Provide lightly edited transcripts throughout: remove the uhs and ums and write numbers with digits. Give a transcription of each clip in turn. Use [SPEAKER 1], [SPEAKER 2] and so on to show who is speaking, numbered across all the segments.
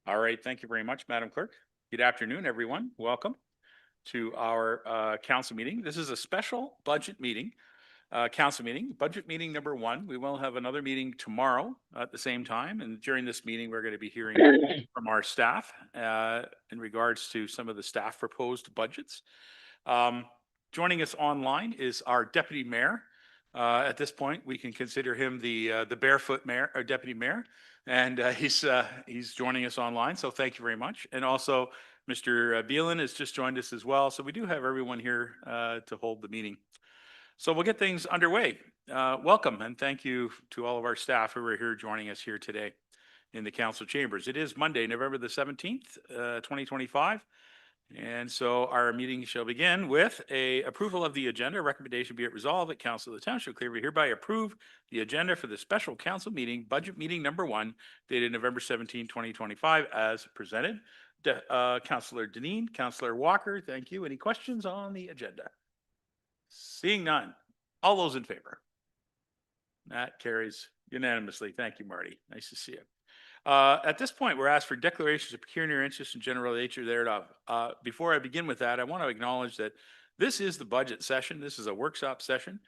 [SPEAKER 1] All right, thank you very much, Madam Clerk. Good afternoon, everyone. Welcome to our council meeting. This is a special budget meeting, council meeting, budget meeting number 1. We will have another meeting tomorrow at the same time. And during this meeting, we're going to be hearing from our staff in regards to some of the staff proposed budgets. Joining us online is our deputy mayor. At this point, we can consider him the barefoot mayor or deputy mayor, and he's joining us online. So thank you very much. And also, Mr. Beelan has just joined us as well. So we do have everyone here to hold the meeting. So we'll get things underway. Welcome and thank you to all of our staff who are here joining us here today in the council chambers. It is Monday, November the 17th, 2025. And so our meeting shall begin with a approval of the agenda. Recommendation be it resolved that Council of the Township of Clearview hereby approve the agenda for the special council meeting, budget meeting number 1, dated November 17, 2025, as presented. Councillor Deneen, Councillor Walker, thank you. Any questions on the agenda? Seeing none. All those in favor? That carries unanimously. Thank you, Marty. Nice to see you. At this point, we're asked for declarations of pecuniary interest and general nature thereof. Before I begin with that, I want to acknowledge that this is the budget session. This is a workshop session.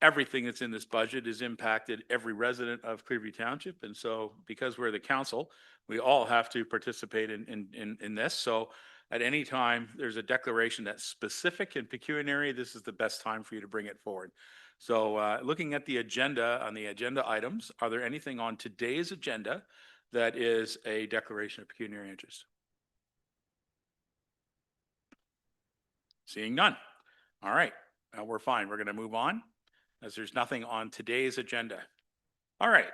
[SPEAKER 1] Everything that's in this budget is impacted every resident of Clearview Township. And so because we're the council, we all have to participate in this. So at any time there's a declaration that's specific and pecuniary, this is the best time for you to bring it forward. So looking at the agenda, on the agenda items, are there anything on today's agenda that is a declaration of pecuniary interest? Seeing none. All right, we're fine. We're going to move on as there's nothing on today's agenda. All right,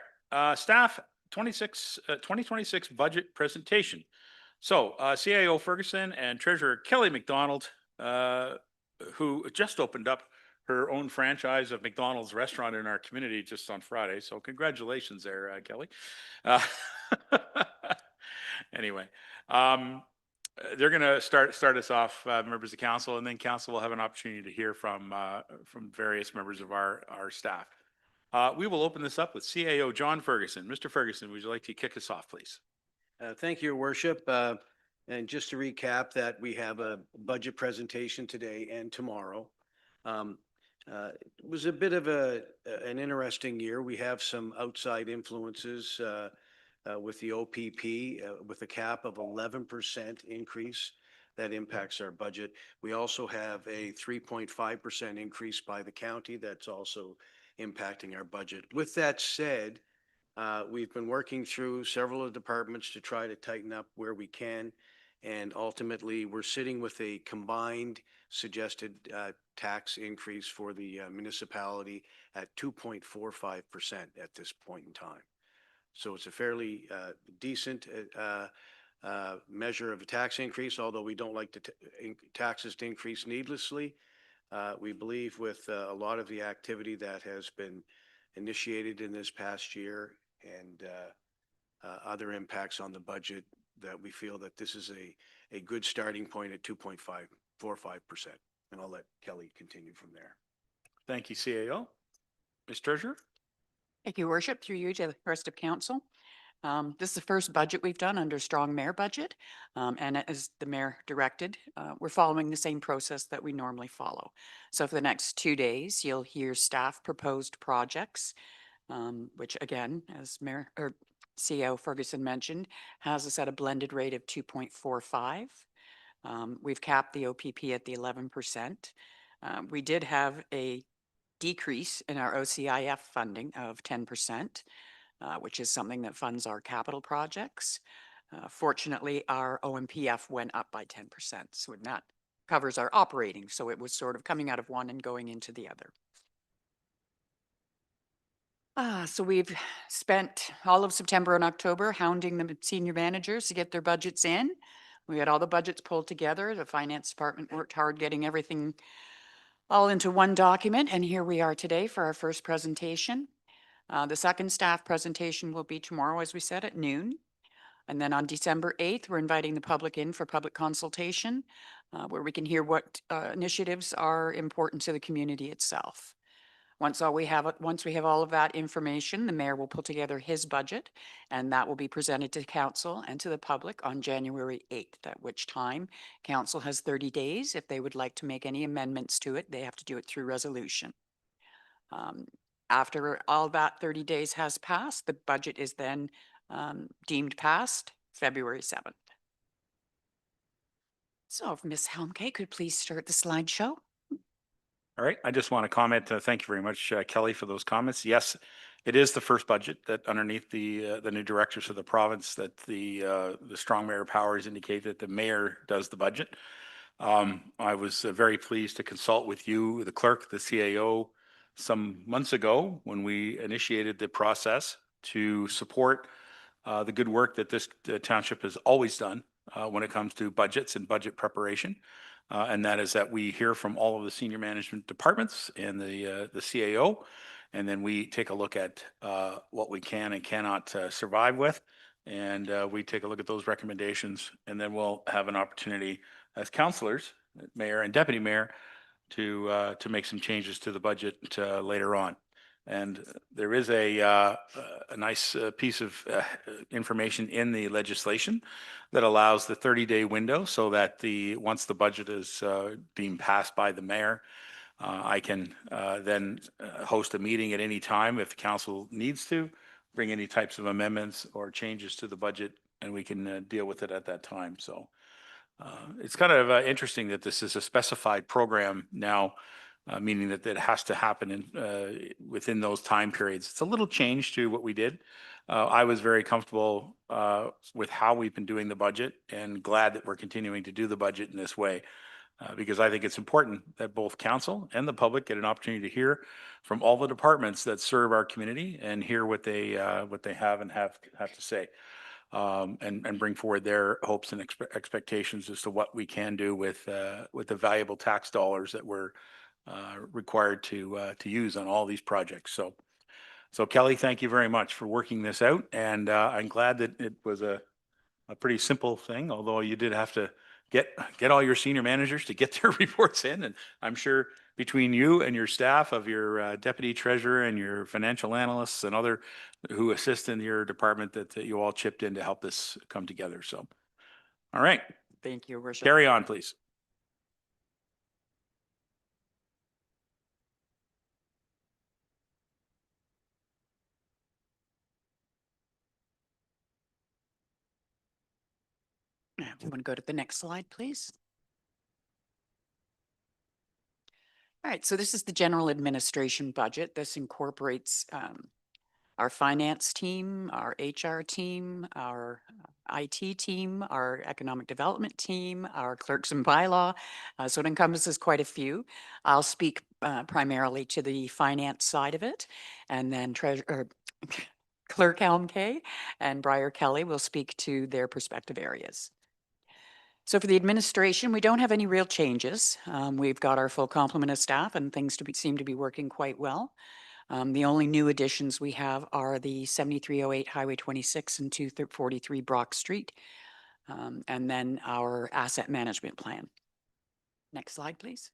[SPEAKER 1] staff 2026 budget presentation. So CIO Ferguson and Treasurer Kelly McDonald, who just opened up her own franchise of McDonald's restaurant in our community just on Friday. So congratulations there, Kelly. Anyway, they're going to start us off, members of council, and then council will have an opportunity to hear from various members of our staff. We will open this up with CAO John Ferguson. Mr. Ferguson, would you like to kick us off, please?
[SPEAKER 2] Thank you, Your Worship. And just to recap that we have a budget presentation today and tomorrow. It was a bit of an interesting year. We have some outside influences with the OPP with a cap of 11% increase that impacts our budget. We also have a 3.5% increase by the county that's also impacting our budget. With that said, we've been working through several of the departments to try to tighten up where we can. And ultimately, we're sitting with a combined suggested tax increase for the municipality at 2.45% at this point in time. So it's a fairly decent measure of a tax increase, although we don't like taxes to increase needlessly. We believe with a lot of the activity that has been initiated in this past year and other impacts on the budget, that we feel that this is a good starting point at 2.45%. And I'll let Kelly continue from there.
[SPEAKER 1] Thank you, CAO. Ms. Treasurer?
[SPEAKER 3] Thank you, Worship. Through you to the rest of council. This is the first budget we've done under strong mayor budget. And as the mayor directed, we're following the same process that we normally follow. So for the next 2 days, you'll hear staff proposed projects, which again, as Mayor or CEO Ferguson mentioned, has us at a blended rate of 2.45. We've capped the OPP at the 11%. We did have a decrease in our OCIF funding of 10%, which is something that funds our capital projects. Fortunately, our OMPF went up by 10%, so that covers our operating. So it was sort of coming out of one and going into the other. So we've spent all of September and October hounding the senior managers to get their budgets in. We had all the budgets pulled together. The finance department worked hard getting everything all into one document. And here we are today for our first presentation. The second staff presentation will be tomorrow, as we said, at noon. And then on December 8th, we're inviting the public in for public consultation, where we can hear what initiatives are important to the community itself. Once we have all of that information, the mayor will put together his budget, and that will be presented to council and to the public on January 8th, at which time council has 30 days. If they would like to make any amendments to it, they have to do it through resolution. After all that 30 days has passed, the budget is then deemed passed February 7th. So if Ms. Helmke could please start the slideshow.
[SPEAKER 1] All right, I just want to comment, thank you very much, Kelly, for those comments. Yes, it is the first budget that underneath the new directors of the province that the strong mayor powers indicate that the mayor does the budget. I was very pleased to consult with you, the clerk, the CAO, some months ago when we initiated the process to support the good work that this township has always done when it comes to budgets and budget preparation. And that is that we hear from all of the senior management departments and the CAO, and then we take a look at what we can and cannot survive with. And we take a look at those recommendations, and then we'll have an opportunity as councillors, mayor and deputy mayor, to make some changes to the budget later on. And there is a nice piece of information in the legislation that allows the 30-day window so that once the budget is being passed by the mayor, I can then host a meeting at any time if the council needs to, bring any types of amendments or changes to the budget, and we can deal with it at that time. So it's kind of interesting that this is a specified program now, meaning that it has to happen within those time periods. It's a little change to what we did. I was very comfortable with how we've been doing the budget and glad that we're continuing to do the budget in this way. Because I think it's important that both council and the public get an opportunity to hear from all the departments that serve our community and hear what they have and have to say, and bring forward their hopes and expectations as to what we can do with the valuable tax dollars that we're required to use on all these projects. So Kelly, thank you very much for working this out, and I'm glad that it was a pretty simple thing, although you did have to get all your senior managers to get their reports in. And I'm sure between you and your staff of your deputy treasurer and your financial analysts and other who assist in your department that you all chipped in to help this come together. So, all right,
[SPEAKER 3] Thank you, Your Worship.
[SPEAKER 1] carry on, please.
[SPEAKER 3] If you want to go to the next slide, please. All right, so this is the general administration budget. This incorporates our finance team, our HR team, our IT team, our economic development team, our clerks and bylaw. So it encompasses quite a few. I'll speak primarily to the finance side of it, and then Clerk Helmke and Briar Kelly will speak to their respective areas. So for the administration, we don't have any real changes. We've got our full complement of staff and things seem to be working quite well. The only new additions we have are the 7308 Highway 26 and 243 Brock Street, and then our asset management plan. Next slide, please.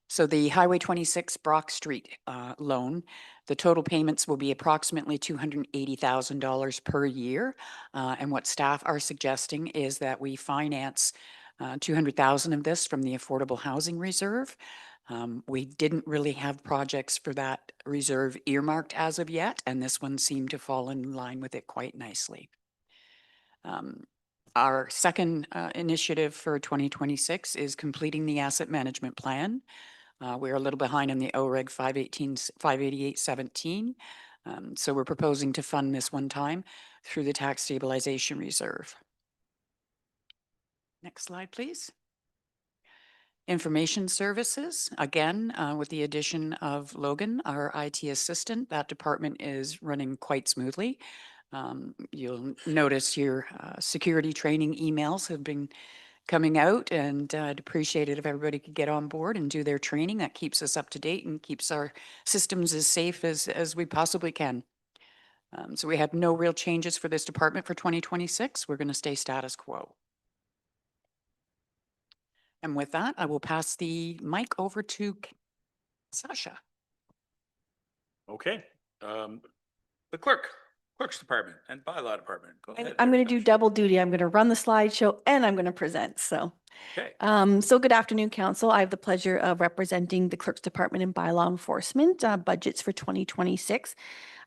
[SPEAKER 3] So the Highway 26 Brock Street loan, the total payments will be approximately $280,000 per year. And what staff are suggesting is that we finance $200,000 of this from the Affordable Housing Reserve. We didn't really have projects for that reserve earmarked as of yet, and this one seemed to fall in line with it quite nicely. Our second initiative for 2026 is completing the asset management plan. We're a little behind on the OREG 58817. So we're proposing to fund this one time through the tax stabilization reserve. Next slide, please. Information services, again, with the addition of Logan, our IT assistant, that department is running quite smoothly. You'll notice your security training emails have been coming out, and I'd appreciate it if everybody could get on board and do their training. That keeps us up to date and keeps our systems as safe as we possibly can. So we have no real changes for this department for 2026. We're going to stay status quo. And with that, I will pass the mic over to Sasha.
[SPEAKER 1] Okay. The clerk's department and bylaw department. Go ahead.
[SPEAKER 4] I'm going to
[SPEAKER 1] Erica.
[SPEAKER 4] do double duty. I'm going to run the slideshow and I'm going to present.
[SPEAKER 1] Okay.
[SPEAKER 4] So good afternoon, council. I have the pleasure of representing the clerk's department and bylaw enforcement budgets for 2026.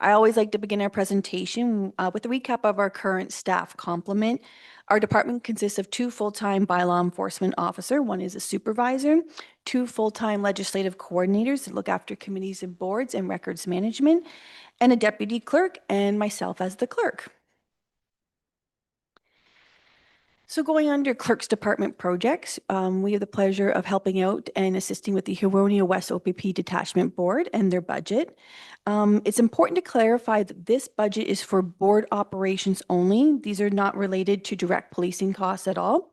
[SPEAKER 4] I always like to begin our presentation with a recap of our current staff complement. Our department consists of 2 full-time bylaw enforcement officer. One is a supervisor, 2 full-time legislative coordinators that look after committees and boards and records management, and a deputy clerk, and myself as the clerk. So going under Clerk's Department projects, we have the pleasure of helping out and assisting with the Huronia West OPP Detachment Board and their budget. It's important to clarify that this budget is for board operations only. These are not related to direct policing costs at all.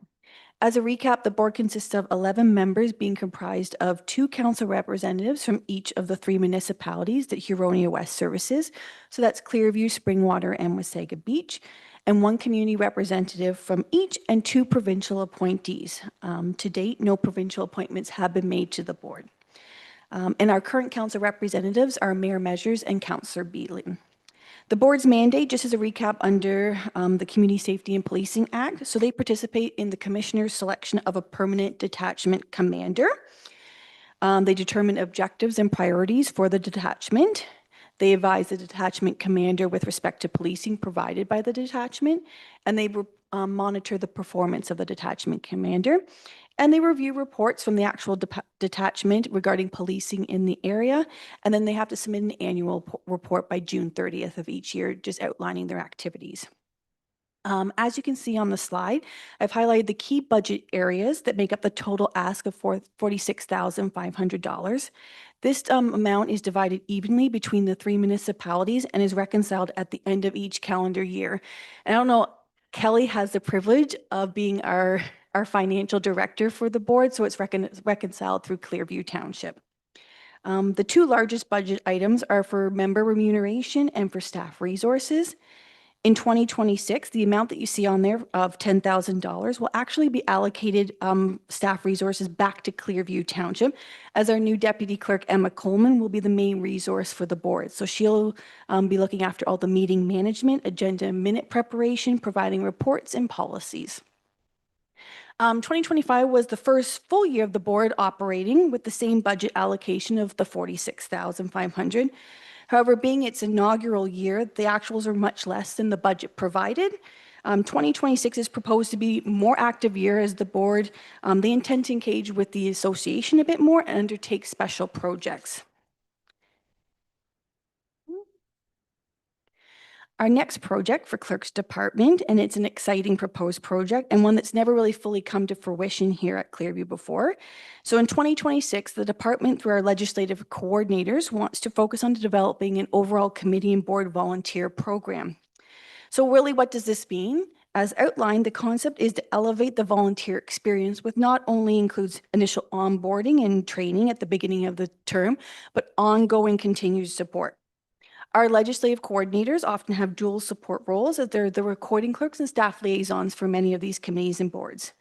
[SPEAKER 4] As a recap, the board consists of 11 members being comprised of 2 council representatives from each of the 3 municipalities that Huronia West services. So that's Clearview, Springwater, and Wasaga Beach, and 1 community representative from each and 2 provincial appointees. To date, no provincial appointments have been made to the board. And our current council representatives are Mayor Measures and Councillor Beedling. The board's mandate, just as a recap, under the Community Safety and Policing Act, so they participate in the commissioner's selection of a permanent detachment commander. They determine objectives and priorities for the detachment. They advise the detachment commander with respect to policing provided by the detachment, and they monitor the performance of the detachment commander. And they review reports from the actual detachment regarding policing in the area. And then they have to submit an annual report by June 30th of each year, just outlining their activities. As you can see on the slide, I've highlighted the key budget areas that make up the total ask of $46,500. This amount is divided evenly between the 3 municipalities and is reconciled at the end of each calendar year. And I don't know, Kelly has the privilege of being our financial director for the board, so it's reconciled through Clearview Township. The 2 largest budget items are for member remuneration and for staff resources. In 2026, the amount that you see on there of $10,000 will actually be allocated staff resources back to Clearview Township, as our new deputy clerk, Emma Coleman, will be the main resource for the board. So she'll be looking after all the meeting management, agenda and minute preparation, providing reports and policies. 2025 was the first full year of the board operating with the same budget allocation of the $46,500. However, being its inaugural year, the actuals are much less than the budget provided. 2026 is proposed to be a more active year as the board, they intend to engage with the association a bit more and undertake special projects. Our next project for Clerk's Department, and it's an exciting proposed project and one that's never really fully come to fruition here at Clearview before. So in 2026, the department, through our legislative coordinators, wants to focus on developing an overall committee and board volunteer program. So really, what does this mean? As outlined, the concept is to elevate the volunteer experience, with not only includes initial onboarding and training at the beginning of the term, but ongoing continued support. Our legislative coordinators often have dual support roles, as they're the recording clerks and staff liaisons for many of these committees and boards.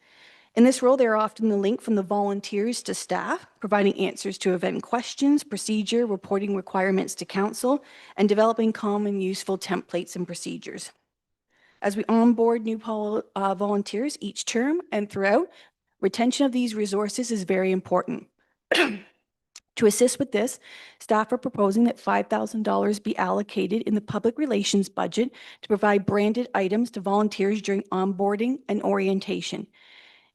[SPEAKER 4] In this role, they are often the link from the volunteers to staff, providing answers to event questions, procedure, reporting requirements to council, and developing common useful templates and procedures. As we onboard new volunteers each term and throughout, retention of these resources is very important. To assist with this, staff are proposing that $5,000 be allocated in the public relations budget to provide branded items to volunteers during onboarding and orientation.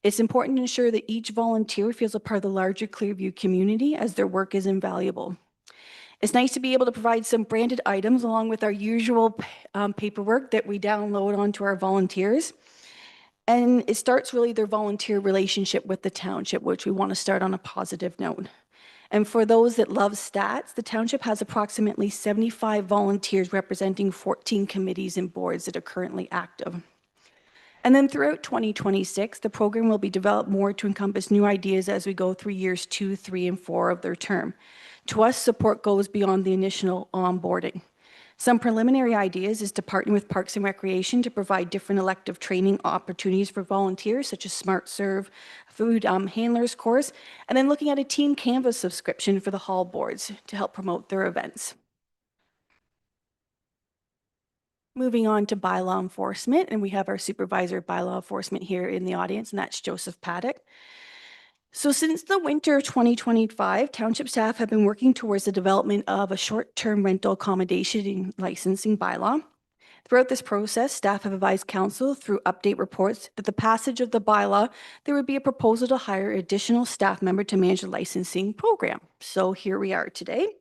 [SPEAKER 4] It's important to ensure that each volunteer feels a part of the larger Clearview community, as their work is invaluable. It's nice to be able to provide some branded items along with our usual paperwork that we download onto our volunteers. And it starts really their volunteer relationship with the township, which we want to start on a positive note. And for those that love stats, the township has approximately 75 volunteers representing 14 committees and boards that are currently active. And then throughout 2026, the program will be developed more to encompass new ideas as we go through years 2, 3, and 4 of their term. To us, support goes beyond the initial onboarding. Some preliminary ideas is to partner with Parks and Recreation to provide different elective training opportunities for volunteers, such as Smart Serve, food handlers course, and then looking at a Team Canvas subscription for the hall boards to help promote their events. Moving on to bylaw enforcement, and we have our supervisor of bylaw enforcement here in the audience, and that's Joseph Paddock. So since the winter of 2025, township staff have been working towards the development of a short-term rental accommodation and licensing bylaw. Throughout this process, staff have advised council through update reports that the passage of the bylaw, there would be a proposal to hire an additional staff member to manage the licensing program. So here we are today.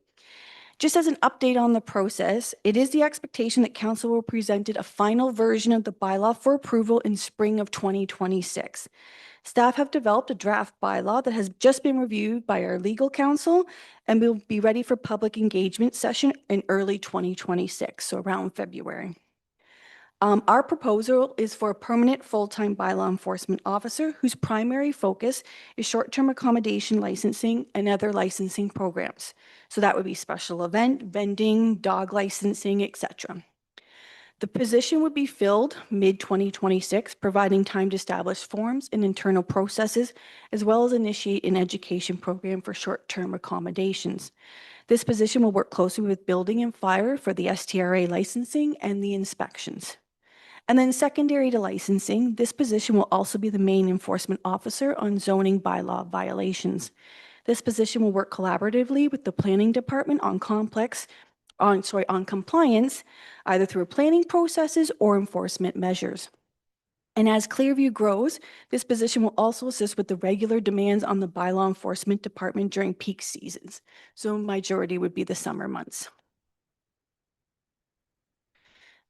[SPEAKER 4] Just as an update on the process, it is the expectation that council will present a final version of the bylaw for approval in spring of 2026. Staff have developed a draft bylaw that has just been reviewed by our legal counsel and will be ready for public engagement session in early 2026, so around February. Our proposal is for a permanent full-time bylaw enforcement officer whose primary focus is short-term accommodation licensing and other licensing programs. So that would be special event, vending, dog licensing, etc. The position would be filled mid-2026, providing time to establish forms and internal processes, as well as initiate an education program for short-term accommodations. This position will work closely with building and fire for the STRA licensing and the inspections. And then secondary to licensing, this position will also be the main enforcement officer on zoning bylaw violations. This position will work collaboratively with the planning department on compliance, either through planning processes or enforcement measures. And as Clearview grows, this position will also assist with the regular demands on the bylaw enforcement department during peak seasons. So majority would be the summer months.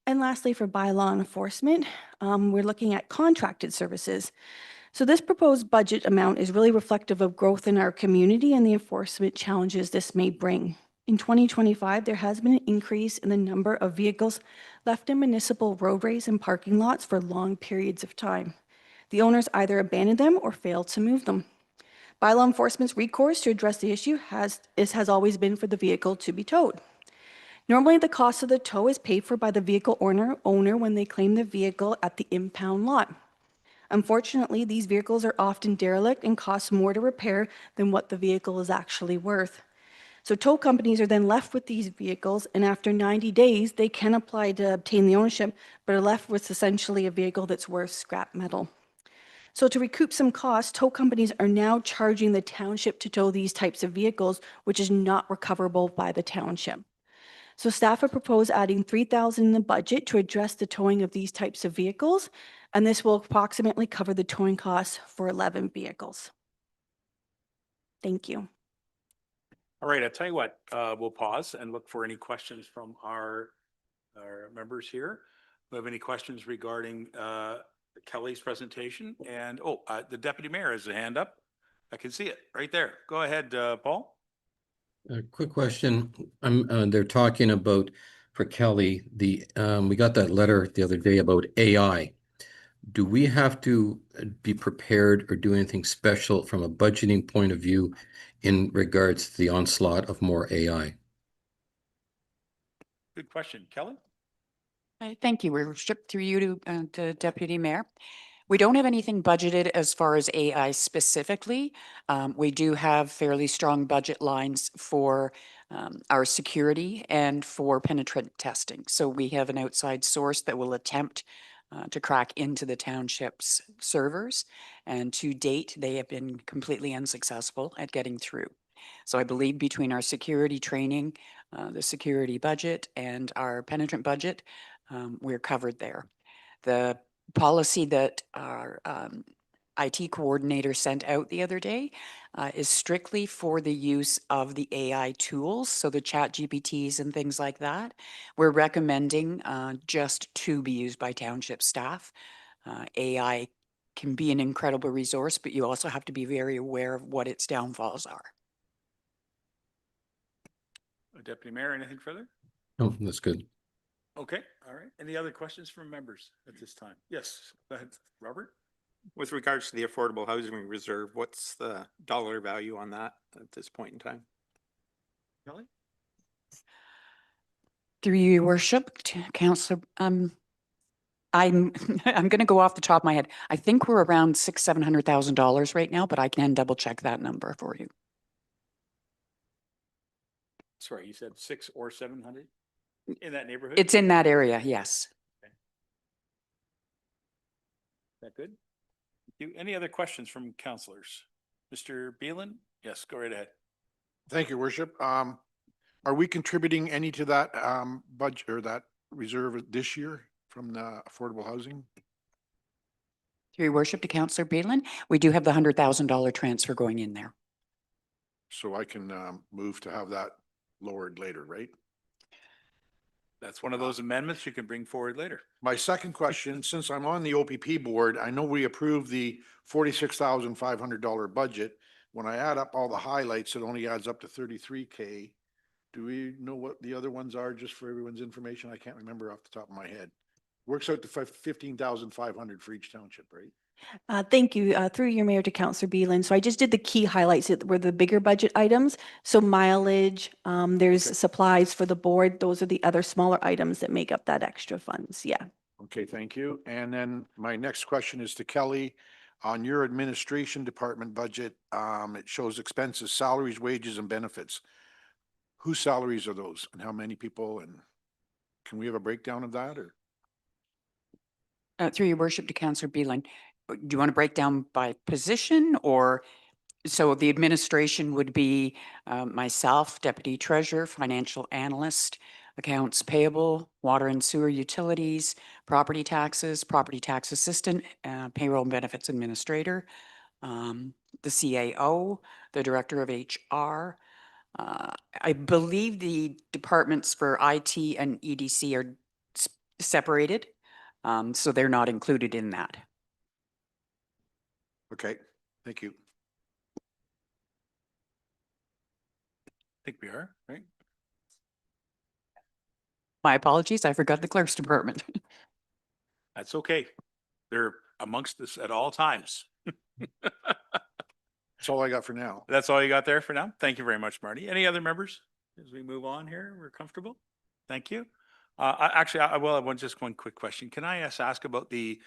[SPEAKER 4] And lastly, for bylaw enforcement, we're looking at contracted services. So this proposed budget amount is really reflective of growth in our community and the enforcement challenges this may bring. In 2025, there has been an increase in the number of vehicles left in municipal roadways and parking lots for long periods of time. The owners either abandoned them or failed to move them. Bylaw enforcement's recourse to address the issue has always been for the vehicle to be towed. Normally, the cost of the tow is paid for by the vehicle owner when they claim the vehicle at the impound lot. Unfortunately, these vehicles are often derelict and cost more to repair than what the vehicle is actually worth. So tow companies are then left with these vehicles, and after 90 days, they can apply to obtain the ownership, but are left with essentially a vehicle that's worth scrap metal. So to recoup some costs, tow companies are now charging the township to tow these types of vehicles, which is not recoverable by the township. So staff have proposed adding $3,000 in the budget to address the towing of these types of vehicles, and this will approximately cover the towing costs for 11 vehicles. Thank you.
[SPEAKER 1] All right, I'll tell you what, we'll pause and look for any questions from our members here. Do we have any questions regarding Kelly's presentation? And, the deputy mayor has a hand up. I can see it right there. Go ahead, Paul.
[SPEAKER 5] A quick question. They're talking about, for Kelly, we got that letter the other day about AI. Do we have to be prepared or do anything special from a budgeting point of view in regards to the onslaught of more AI?
[SPEAKER 1] Good question. Kelly?
[SPEAKER 3] Thank you. We're stripped through you to Deputy Mayor. We don't have anything budgeted as far as AI specifically. We do have fairly strong budget lines for our security and for penetrant testing. So we have an outside source that will attempt to crack into the township's servers. And to date, they have been completely unsuccessful at getting through. So I believe between our security training, the security budget, and our penetrant budget, we're covered there. The policy that our IT coordinator sent out the other day is strictly for the use of the AI tools, so the chat GPTs and things like that. We're recommending just to be used by township staff. AI can be an incredible resource, but you also have to be very aware of what its downfalls are.
[SPEAKER 1] Deputy Mayor, anything further?
[SPEAKER 5] Oh, that's good.
[SPEAKER 1] Okay, all right. Any other questions from members at this time? Yes, go ahead, Robert.
[SPEAKER 6] With regards to the affordable housing reserve, what's the dollar value on that at this point in time?
[SPEAKER 1] Kelly?
[SPEAKER 3] Through your worship, Councillor, I'm I'm going to go off the top of my head. I think we're around $600,000-700,000 right now, but I can double check that number for you.
[SPEAKER 1] Sorry, you said 600 or 700 in that neighborhood?
[SPEAKER 3] It's in that area, yes.
[SPEAKER 1] that good? Thank you. Any other questions from councilors? Mr. Beelan? Yes, go right ahead.
[SPEAKER 7] Thank you, worship. Are we contributing any to that budget or that reserve this year from the affordable housing?
[SPEAKER 3] Through your worship to Councillor Beelan, we do have the $100,000 transfer going in there.
[SPEAKER 7] So I can move to have that lowered later, right?
[SPEAKER 1] That's one of those amendments you can bring forward later.
[SPEAKER 7] My second question, since I'm on the OPP board, I know we approved the $46,500 budget. When I add up all the highlights, it only adds up to 33K. Do we know what the other ones are, just for everyone's information? I can't remember off the top of my head. Works out to 15,500 for each township, right?
[SPEAKER 4] Thank you. Through your mayor to Councillor Beelan. So I just did the key highlights that were the bigger budget items. So mileage, there's
[SPEAKER 7] Okay.
[SPEAKER 4] supplies for the board. Those are the other smaller items that make up that extra funds. Yeah.
[SPEAKER 7] Okay, thank you. And then my next question is to Kelly. On your administration department budget, it shows expenses, salaries, wages, and benefits. Whose salaries are those and how many people? And can we have a breakdown of that or?
[SPEAKER 3] Through your worship to Councillor Beelan, do you want to break down by position or? So the administration would be myself, deputy treasurer, financial analyst, accounts payable, water and sewer utilities, property tax assistant, payroll and benefits administrator, the CAO, the director of HR. I believe the departments for IT and EDC are separated, so they're not included in that.
[SPEAKER 7] Okay, thank you.
[SPEAKER 1] I think we are, right?
[SPEAKER 3] My apologies, I forgot the clerk's department.
[SPEAKER 1] That's okay. They're amongst us at all times.
[SPEAKER 7] That's all I got for now.
[SPEAKER 1] That's all you got there for now? Thank you very much, Marty. Any other members? As we move on here, we're comfortable? Thank you. Actually, I will have just one quick question. Can I ask about the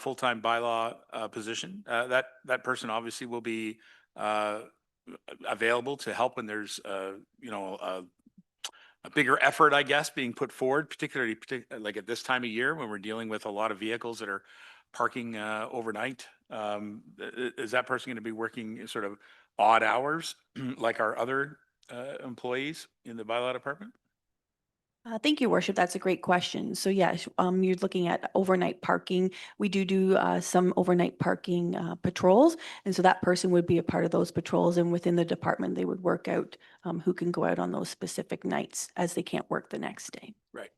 [SPEAKER 1] full-time bylaw position? That person obviously will be available to help when there's, a bigger effort, I guess, being put forward, particularly like at this time of year when we're dealing with a lot of vehicles that are parking overnight. Is that person going to be working sort of odd hours like our other employees in the bylaw department?
[SPEAKER 4] Thank you, Worship. That's a great question. So yes, you're looking at overnight parking. We do some overnight parking patrols. And so that person would be a part of those patrols, and within the department, they would work out who can go out on those specific nights as they can't work the next day.
[SPEAKER 1] Right.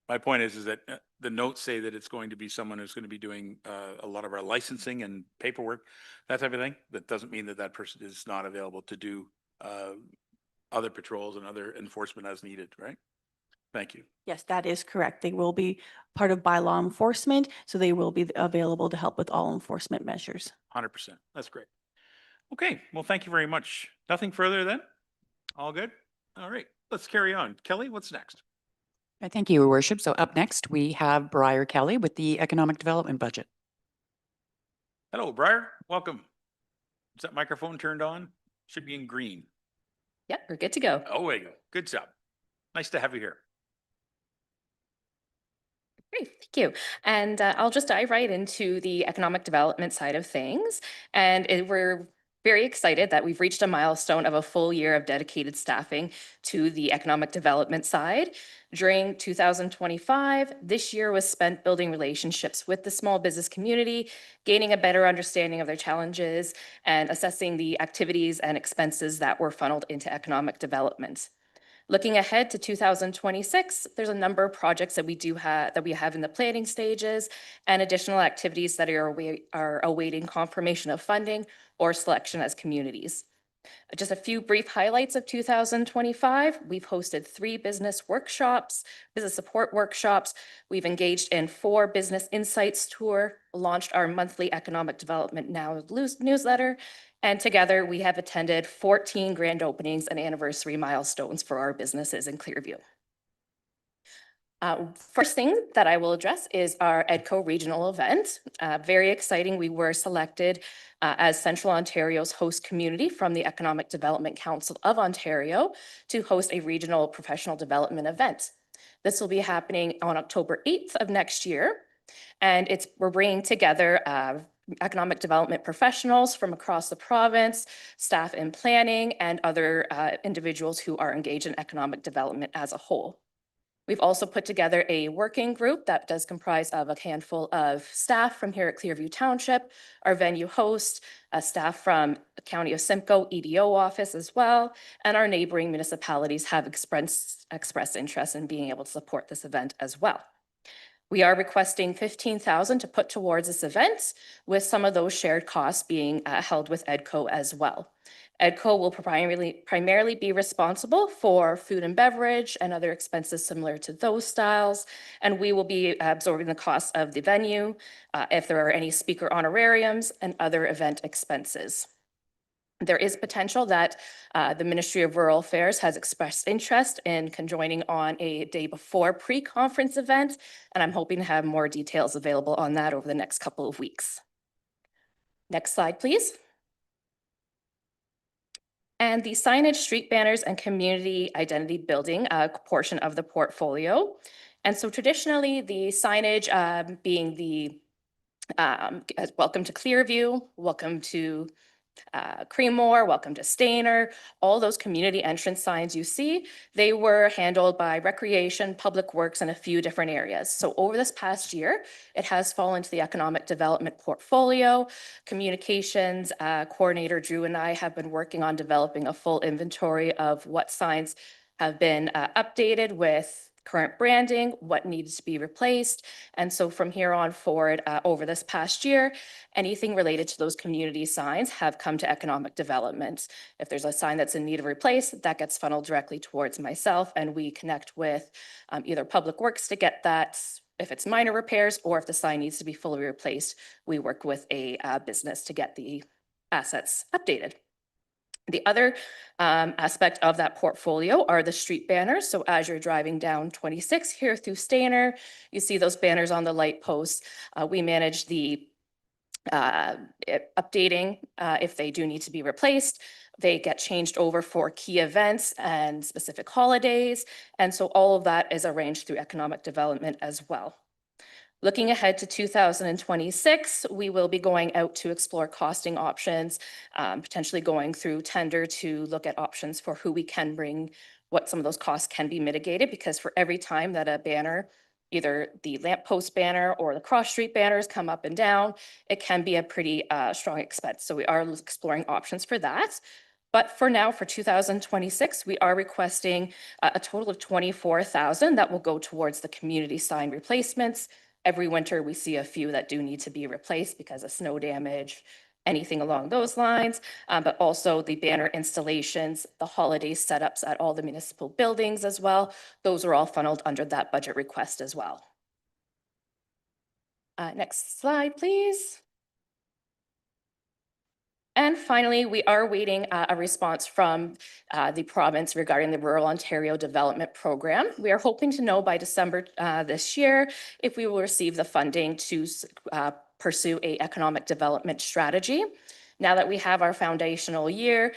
[SPEAKER 1] My point is that the notes say that it's going to be someone who's going to be doing a lot of our licensing and paperwork, that type of thing. That doesn't mean that that person is not available to do other patrols and other enforcement as needed, right? Thank you.
[SPEAKER 4] Yes, that is correct. They will be part of bylaw enforcement, so they will be available to help with all enforcement measures.
[SPEAKER 1] 100%. That's great. Okay. Well, thank you very much. Nothing further then? All good? All right. Let's carry on. Kelly, what's next?
[SPEAKER 3] Thank you, Your Worship. So up next, we have Briar Kelly with the Economic Development Budget.
[SPEAKER 1] Hello, Briar. Welcome. Is that microphone turned on? Should be in green.
[SPEAKER 8] Yep, we're good to go.
[SPEAKER 1] Oh, there you go. Good job. Nice to have you here.
[SPEAKER 8] Great, thank you. And I'll just dive right into the economic development side of things. And we're very excited that we've reached a milestone of a full year of dedicated staffing to the economic development side. During 2025, this year was spent building relationships with the small business community, gaining a better understanding of their challenges, and assessing the activities and expenses that were funneled into economic development. Looking ahead to 2026, there's a number of projects that we have in the planning stages and additional activities that are awaiting confirmation of funding or selection as communities. Just a few brief highlights of 2025. We've hosted 3 business support workshops. We've engaged in 4 business insights tour, launched our monthly economic development now newsletter, and together we have attended 14 grand openings and anniversary milestones for our businesses in Clearview. First thing that I will address is our EDCO regional event. Very exciting. We were selected as Central Ontario's host community from the Economic Development Council of Ontario to host a regional professional development event. This will be happening on October 8th of next year. And we're bringing together economic development professionals from across the province, staff in planning, and other individuals who are engaged in economic development as a whole. We've also put together a working group that does comprise of a handful of staff from here at Clearview Township, our venue host, staff from the County of Simcoe EDO office as well, and our neighboring municipalities have expressed interest in being able to support this event as well. We are requesting $15,000 to put towards this event, with some of those shared costs being held with EDCO as well. EDCO will primarily be responsible for food and beverage and other expenses similar to those styles, and we will be absorbing the costs of the venue, if there are any speaker honorariums and other event expenses. There is potential that the Ministry of Rural Affairs has expressed interest in conjoining on a day before pre-conference event, and I'm hoping to have more details available on that over the next couple of weeks. Next slide, please. And the signage, street banners, and community identity building portion of the portfolio. And so traditionally, the signage being the welcome to Clearview, welcome to Creemore, welcome to Stainer, all those community entrance signs you see, they were handled by Recreation, Public Works, and a few different areas. So over this past year, it has fallen to the economic development portfolio. Communications coordinator Drew and I have been working on developing a full inventory of what signs have been updated with current branding, what needs to be replaced. And so from here on forward, over this past year, anything related to those community signs have come to economic development. If there's a sign that's in need of replace, that gets funneled directly towards myself, and we connect with either Public Works to get that, if it's minor repairs, or if the sign needs to be fully replaced, we work with a business to get the assets updated. The other aspect of that portfolio are the street banners. So as you're driving down 26 here through Stainer, you see those banners on the light posts. We manage the updating if they do need to be replaced. They get changed over for key events and specific holidays. And so all of that is arranged through economic development as well. Looking ahead to 2026, we will be going out to explore costing options, potentially going through tender to look at options for who we can bring, what some of those costs can be mitigated, because for every time that a banner, either the lamppost banner or the cross street banners come up and down, it can be a pretty strong expense. So we are exploring options for that. But for now, for 2026, we are requesting a total of $24,000 that will go towards the community sign replacements. Every winter, we see a few that do need to be replaced because of snow damage, anything along those lines, but also the banner installations, the holiday setups at all the municipal buildings as well. Those are all funneled under that budget request as well. Next slide, please. And finally, we are waiting a response from the province regarding the Rural Ontario Development Program. We are hoping to know by December this year if we will receive the funding to pursue an economic development strategy. Now that we have our foundational year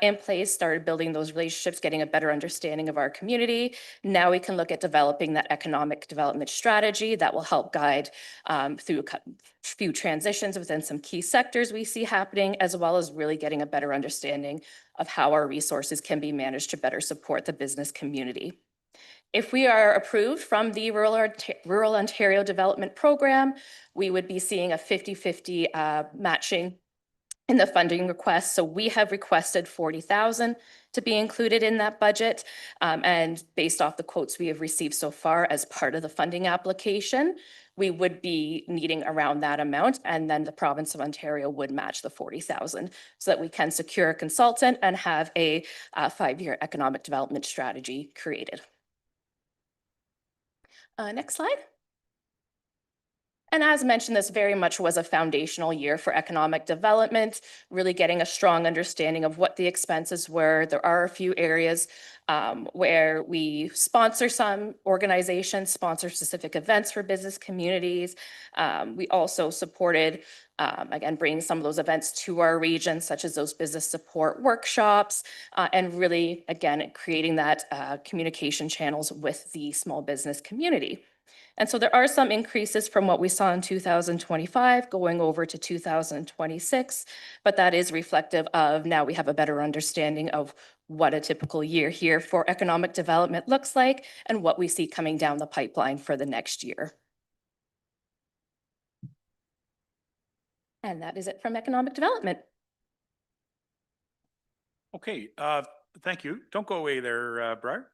[SPEAKER 8] in place, started building those relationships, getting a better understanding of our community, now we can look at developing that economic development strategy that will help guide through a few transitions within some key sectors we see happening, as well as really getting a better understanding of how our resources can be managed to better support the business community. If we are approved from the Rural Ontario Development Program, we would be seeing a 50-50 matching in the funding request. So we have requested $40,000 to be included in that budget. And based off the quotes we have received so far as part of the funding application, we would be needing around that amount. And then the province of Ontario would match the $40,000 so that we can secure a consultant and have a 5-year economic development strategy created. Next slide. And as mentioned, this very much was a foundational year for economic development, really getting a strong understanding of what the expenses were. There are a few areas where we sponsor some organizations, sponsor specific events for business communities. We also supported, again, bringing some of those events to our region, such as those business support workshops, and really, again, creating that communication channels with the small business community. And so there are some increases from what we saw in 2025 going over to 2026, but that is reflective of now we have a better understanding of what a typical year here for economic development looks like and what we see coming down the pipeline for the next year. And that is it from economic development.
[SPEAKER 1] Okay, thank you. Don't go away there, Briar.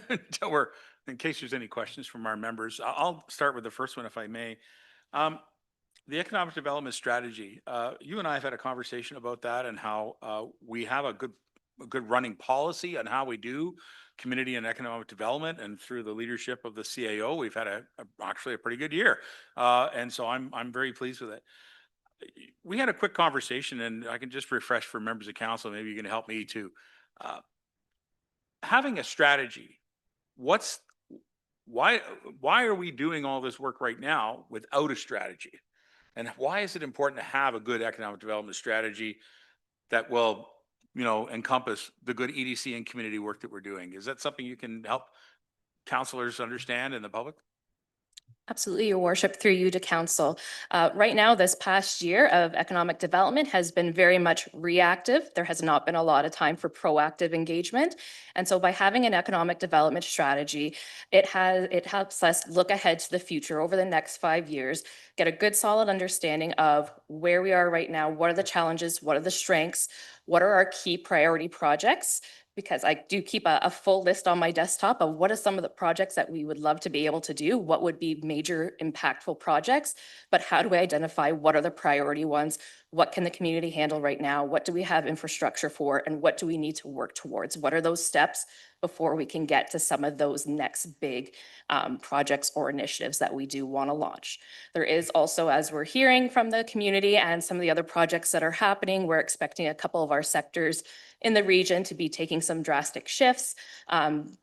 [SPEAKER 1] Until we're, in case there's any questions from our members. I'll start with the first one if I may. The economic development strategy, you and I have had a conversation about that and how we have a good running policy on how we do community and economic development. And through the leadership of the CAO, we've had actually a pretty good year. And so I'm very pleased with it. We had a quick conversation, and I can just refresh for members of council. Maybe you can help me to having a strategy. Why are we doing all this work right now without a strategy? And why is it important to have a good economic development strategy that will, encompass the good EDC and community work that we're doing? Is that something you can help councilors understand and the public?
[SPEAKER 8] Absolutely, Your Worship, through you to council. Right now, this past year of economic development has been very much reactive. There has not been a lot of time for proactive engagement. And so by having an economic development strategy, it helps us look ahead to the future over the next 5 years, get a good solid understanding of where we are right now, what are the challenges, what are the strengths, what are our key priority projects, because I do keep a full list on my desktop of what are some of the projects that we would love to be able to do, what would be major impactful projects, but how do we identify what are the priority ones? What can the community handle right now? What do we have infrastructure for? And what do we need to work towards? What are those steps before we can get to some of those next big projects or initiatives that we do want to launch? There is also, as we're hearing from the community and some of the other projects that are happening, we're expecting a couple of our sectors in the region to be taking some drastic shifts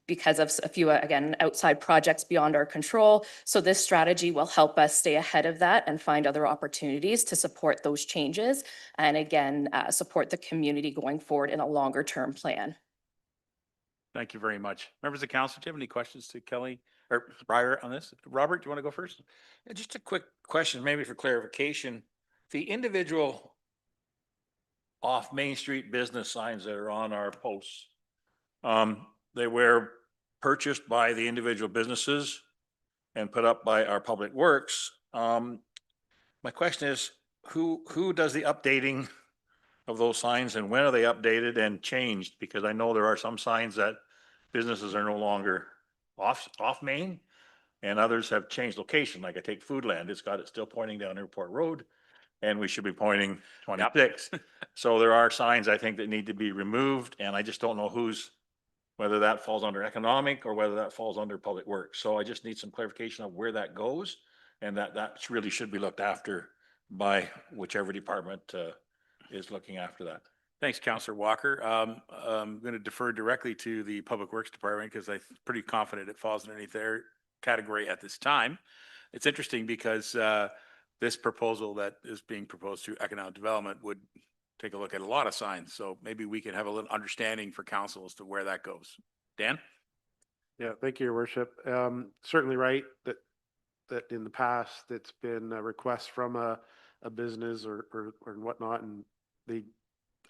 [SPEAKER 8] because of a few, again, outside projects beyond our control. So this strategy will help us stay ahead of that and find other opportunities to support those changes. And again, support the community going forward in a longer term plan.
[SPEAKER 1] Thank you very much. Members of council, do you have any questions to Kelly or Briar on this? Robert, do you want to go first?
[SPEAKER 9] Just a quick question, maybe for clarification. The individual off Main Street business signs that are on our posts, they were purchased by the individual businesses and put up by our public works. My question is, who does the updating of those signs and when are they updated and changed? Because I know there are some signs that businesses are no longer off Main and others have changed location. Like I take Foodland, it's still pointing down Airport Road and we should be pointing 26. So there are signs I think that need to be removed and I just don't know whether that falls under economic or whether that falls under public works. So I just need some clarification of where that goes and that really should be looked after by whichever department is looking after that.
[SPEAKER 1] Thanks, Councillor Walker. I'm going to defer directly to the Public Works Department because I'm pretty confident it falls underneath their category at this time. It's interesting because this proposal that is being proposed through economic development would take a look at a lot of signs. So maybe we can have a little understanding for council as to where that goes. Dan?
[SPEAKER 10] Yeah, thank you, Your Worship. Certainly right that in the past it's been a request from a business or whatnot, and they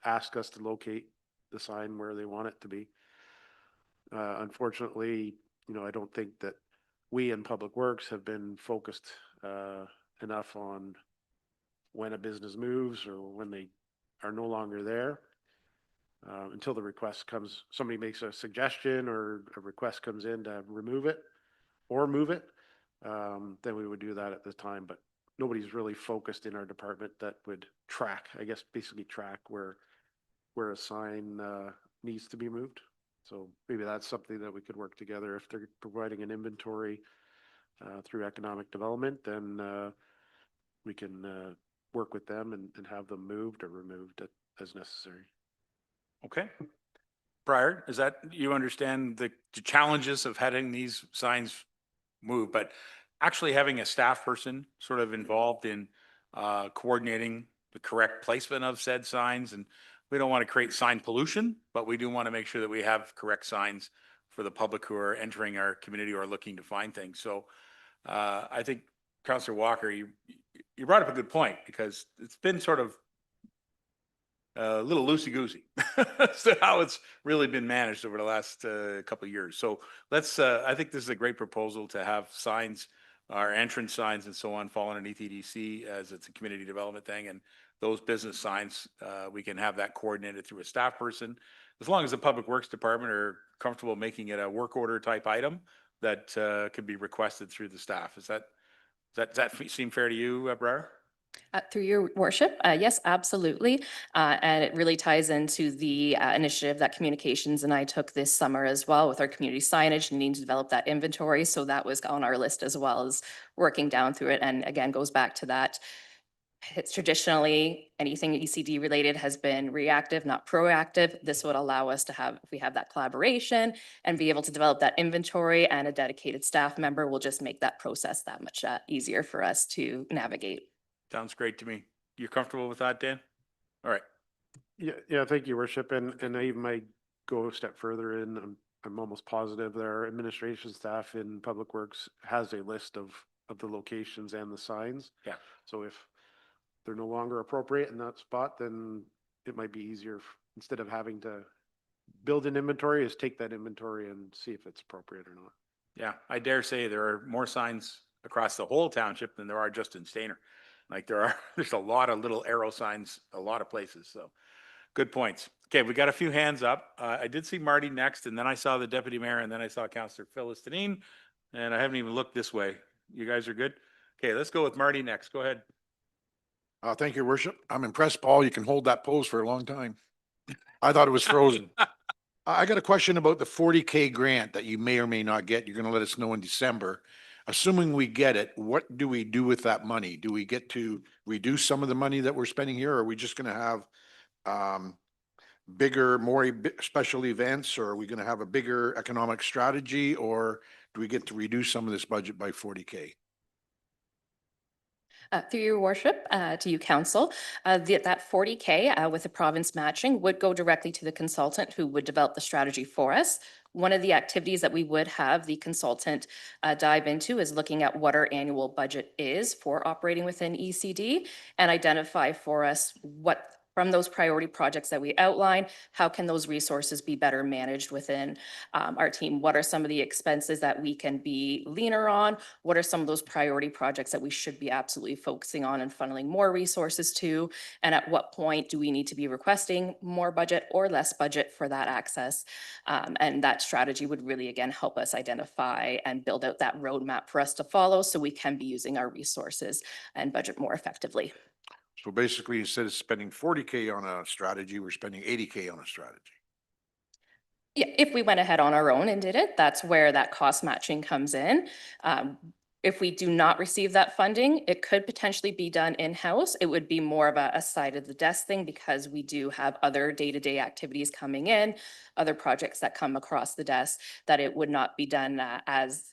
[SPEAKER 10] ask us to locate the sign where they want it to be. Unfortunately, I don't think that we in Public Works have been focused enough on when a business moves or when they are no longer there until the request comes, somebody makes a suggestion or a request comes in to remove it or move it, then we would do that at the time. But nobody's really focused in our department that would track, basically track where a sign needs to be moved. So maybe that's something that we could work together. If they're providing an inventory through economic development, then we can work with them and have them moved or removed as necessary.
[SPEAKER 1] Okay. Briar, is that, you understand the challenges of having these signs moved, but actually having a staff person sort of involved in coordinating the correct placement of said signs. And we don't want to create sign pollution, but we do want to make sure that we have correct signs for the public who are entering our community or looking to find things. So I think Councillor Walker, you brought up a good point because it's been sort of a little loosey-goosey as to how it's really been managed over the last couple of years. So let's, I think this is a great proposal to have signs, our entrance signs and so on fall underneath EDC as it's a community development thing. And those business signs, we can have that coordinated through a staff person. As long as the Public Works Department are comfortable making it a work order type item that could be requested through the staff. Does that seem fair to you, Briar?
[SPEAKER 8] Through your worship, yes, absolutely. And it really ties into the initiative that Communications and I took this summer as well with our community signage and needing to develop that inventory. So that was on our list as well as working down through it. And again, goes back to that. It's traditionally anything ECD related has been reactive, not proactive. This would allow us to have, if we have that collaboration and be able to develop that inventory, and a dedicated staff member will just make that process that much easier for us to navigate.
[SPEAKER 1] Sounds great to me. You're comfortable with that, Dan? All right.
[SPEAKER 10] Yeah, thank you, Worship. And I even might go a step further in. I'm almost positive their administration staff in Public Works has a list of the locations and the signs.
[SPEAKER 1] Yeah.
[SPEAKER 10] So if they're no longer appropriate in that spot, then it might be easier instead of having to build an inventory, is take that inventory and see if it's appropriate or not.
[SPEAKER 1] Yeah, I dare say there are more signs across the whole township than there are just in Stainer. Like there's a lot of little arrow signs, a lot of places. So good points. Okay, we got a few hands up. I did see Marty next, and then I saw the deputy mayor, and then I saw Councillor Phyllis Deneen, and I haven't even looked this way. You guys are good? Okay, let's go with Marty next. Go ahead.
[SPEAKER 7] Thank you, Worship. I'm impressed, Paul. You can hold that pose for a long time. I thought it was frozen. I got a question about the 40K grant that you may or may not get. You're going to let us know in December. Assuming we get it, what do we do with that money? Do we get to reduce some of the money that we're spending here? Or are we just going to have bigger, more special events? Or are we going to have a bigger economic strategy? Or do we get to reduce some of this budget by 40K?
[SPEAKER 8] Through your worship, to you, council, that 40K with the province matching would go directly to the consultant who would develop the strategy for us. One of the activities that we would have the consultant dive into is looking at what our annual budget is for operating within ECD and identify for us what, from those priority projects that we outline, how can those resources be better managed within our team? What are some of the expenses that we can be leaner on? What are some of those priority projects that we should be absolutely focusing on and funneling more resources to? And at what point do we need to be requesting more budget or less budget for that access? And that strategy would really, again, help us identify and build out that roadmap for us to follow so we can be using our resources and budget more effectively.
[SPEAKER 7] So basically, instead of spending 40K on a strategy, we're spending 80K on a strategy.
[SPEAKER 8] Yeah, if we went ahead on our own and did it, that's where that cost matching comes in. If we do not receive that funding, it could potentially be done in-house. It would be more of a side of the desk thing because we do have other day-to-day activities coming in, other projects that come across the desk, that it would not be done as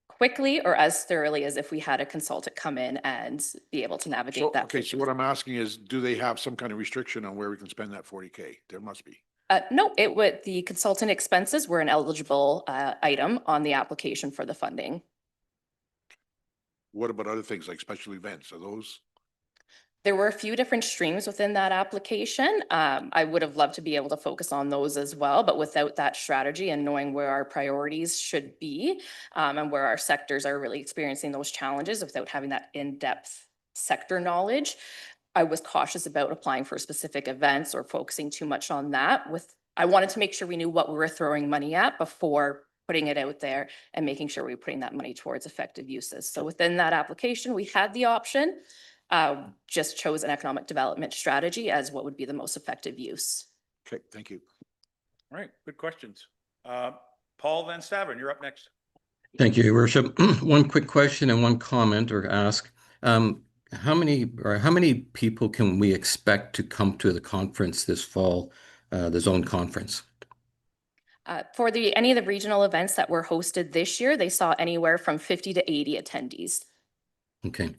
[SPEAKER 8] quickly or as thoroughly as if we had a consultant come in and be able to navigate that.
[SPEAKER 7] Okay, so what I'm asking is, do they have some kind of restriction on where we can spend that 40K? There must be.
[SPEAKER 8] No, it would, the consultant expenses were an eligible item on the application for the funding.
[SPEAKER 7] What about other things like special events? Are those?
[SPEAKER 8] There were a few different streams within that application. I would have loved to be able to focus on those as well, but without that strategy and knowing where our priorities should be and where our sectors are really experiencing those challenges without having that in-depth sector knowledge, I was cautious about applying for specific events or focusing too much on that. I wanted to make sure we knew what we were throwing money at before putting it out there and making sure we were putting that money towards effective uses. So within that application, we had the option. Just chose an economic development strategy as what would be the most effective use.
[SPEAKER 7] Okay, thank you.
[SPEAKER 1] All right, good questions. Paul Van Stavern, you're up next.
[SPEAKER 5] Thank you, Your Worship. One quick question and one comment or ask. How many people can we expect to come to the conference this fall, the zone conference?
[SPEAKER 8] For any of the regional events that were hosted this year, they saw anywhere from 50 to 80 attendees.
[SPEAKER 5] Okay.